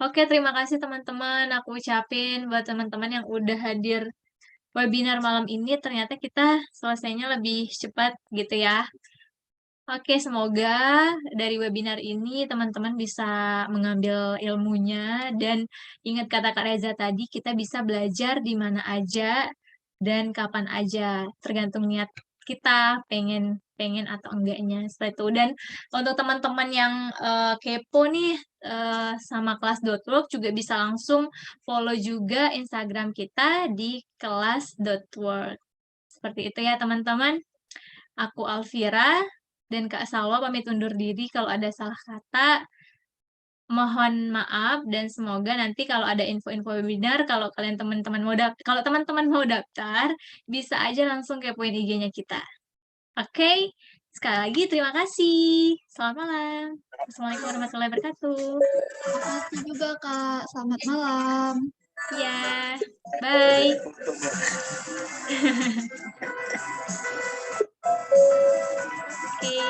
A: Oke, terima kasih teman-teman. Aku ucapin buat teman-teman yang udah hadir webinar malam ini, ternyata kita selesainya lebih cepat gitu ya. Oke, semoga dari webinar ini teman-teman bisa mengambil ilmunya dan ingat kata Kak Reza tadi, kita bisa belajar di mana aja dan kapan aja, tergantung niat kita pengen atau enggaknya seperti itu. Dan untuk teman-teman yang kepo nih sama kelas.work juga bisa langsung follow juga Instagram kita di kelas.work. Seperti itu ya teman-teman. Aku Alvira dan Kak Salwa pamit undur diri kalau ada salah kata. Mohon maaf dan semoga nanti kalau ada info-info webinar, kalau teman-teman mau daftar, bisa aja langsung kepoin IG-nya kita. Oke, sekali lagi terima kasih. Selamat malam. Assalamualaikum warahmatullahi wabarakatuh.
G: Terima kasih juga Kak. Selamat malam.
A: Ya, bye. Oke.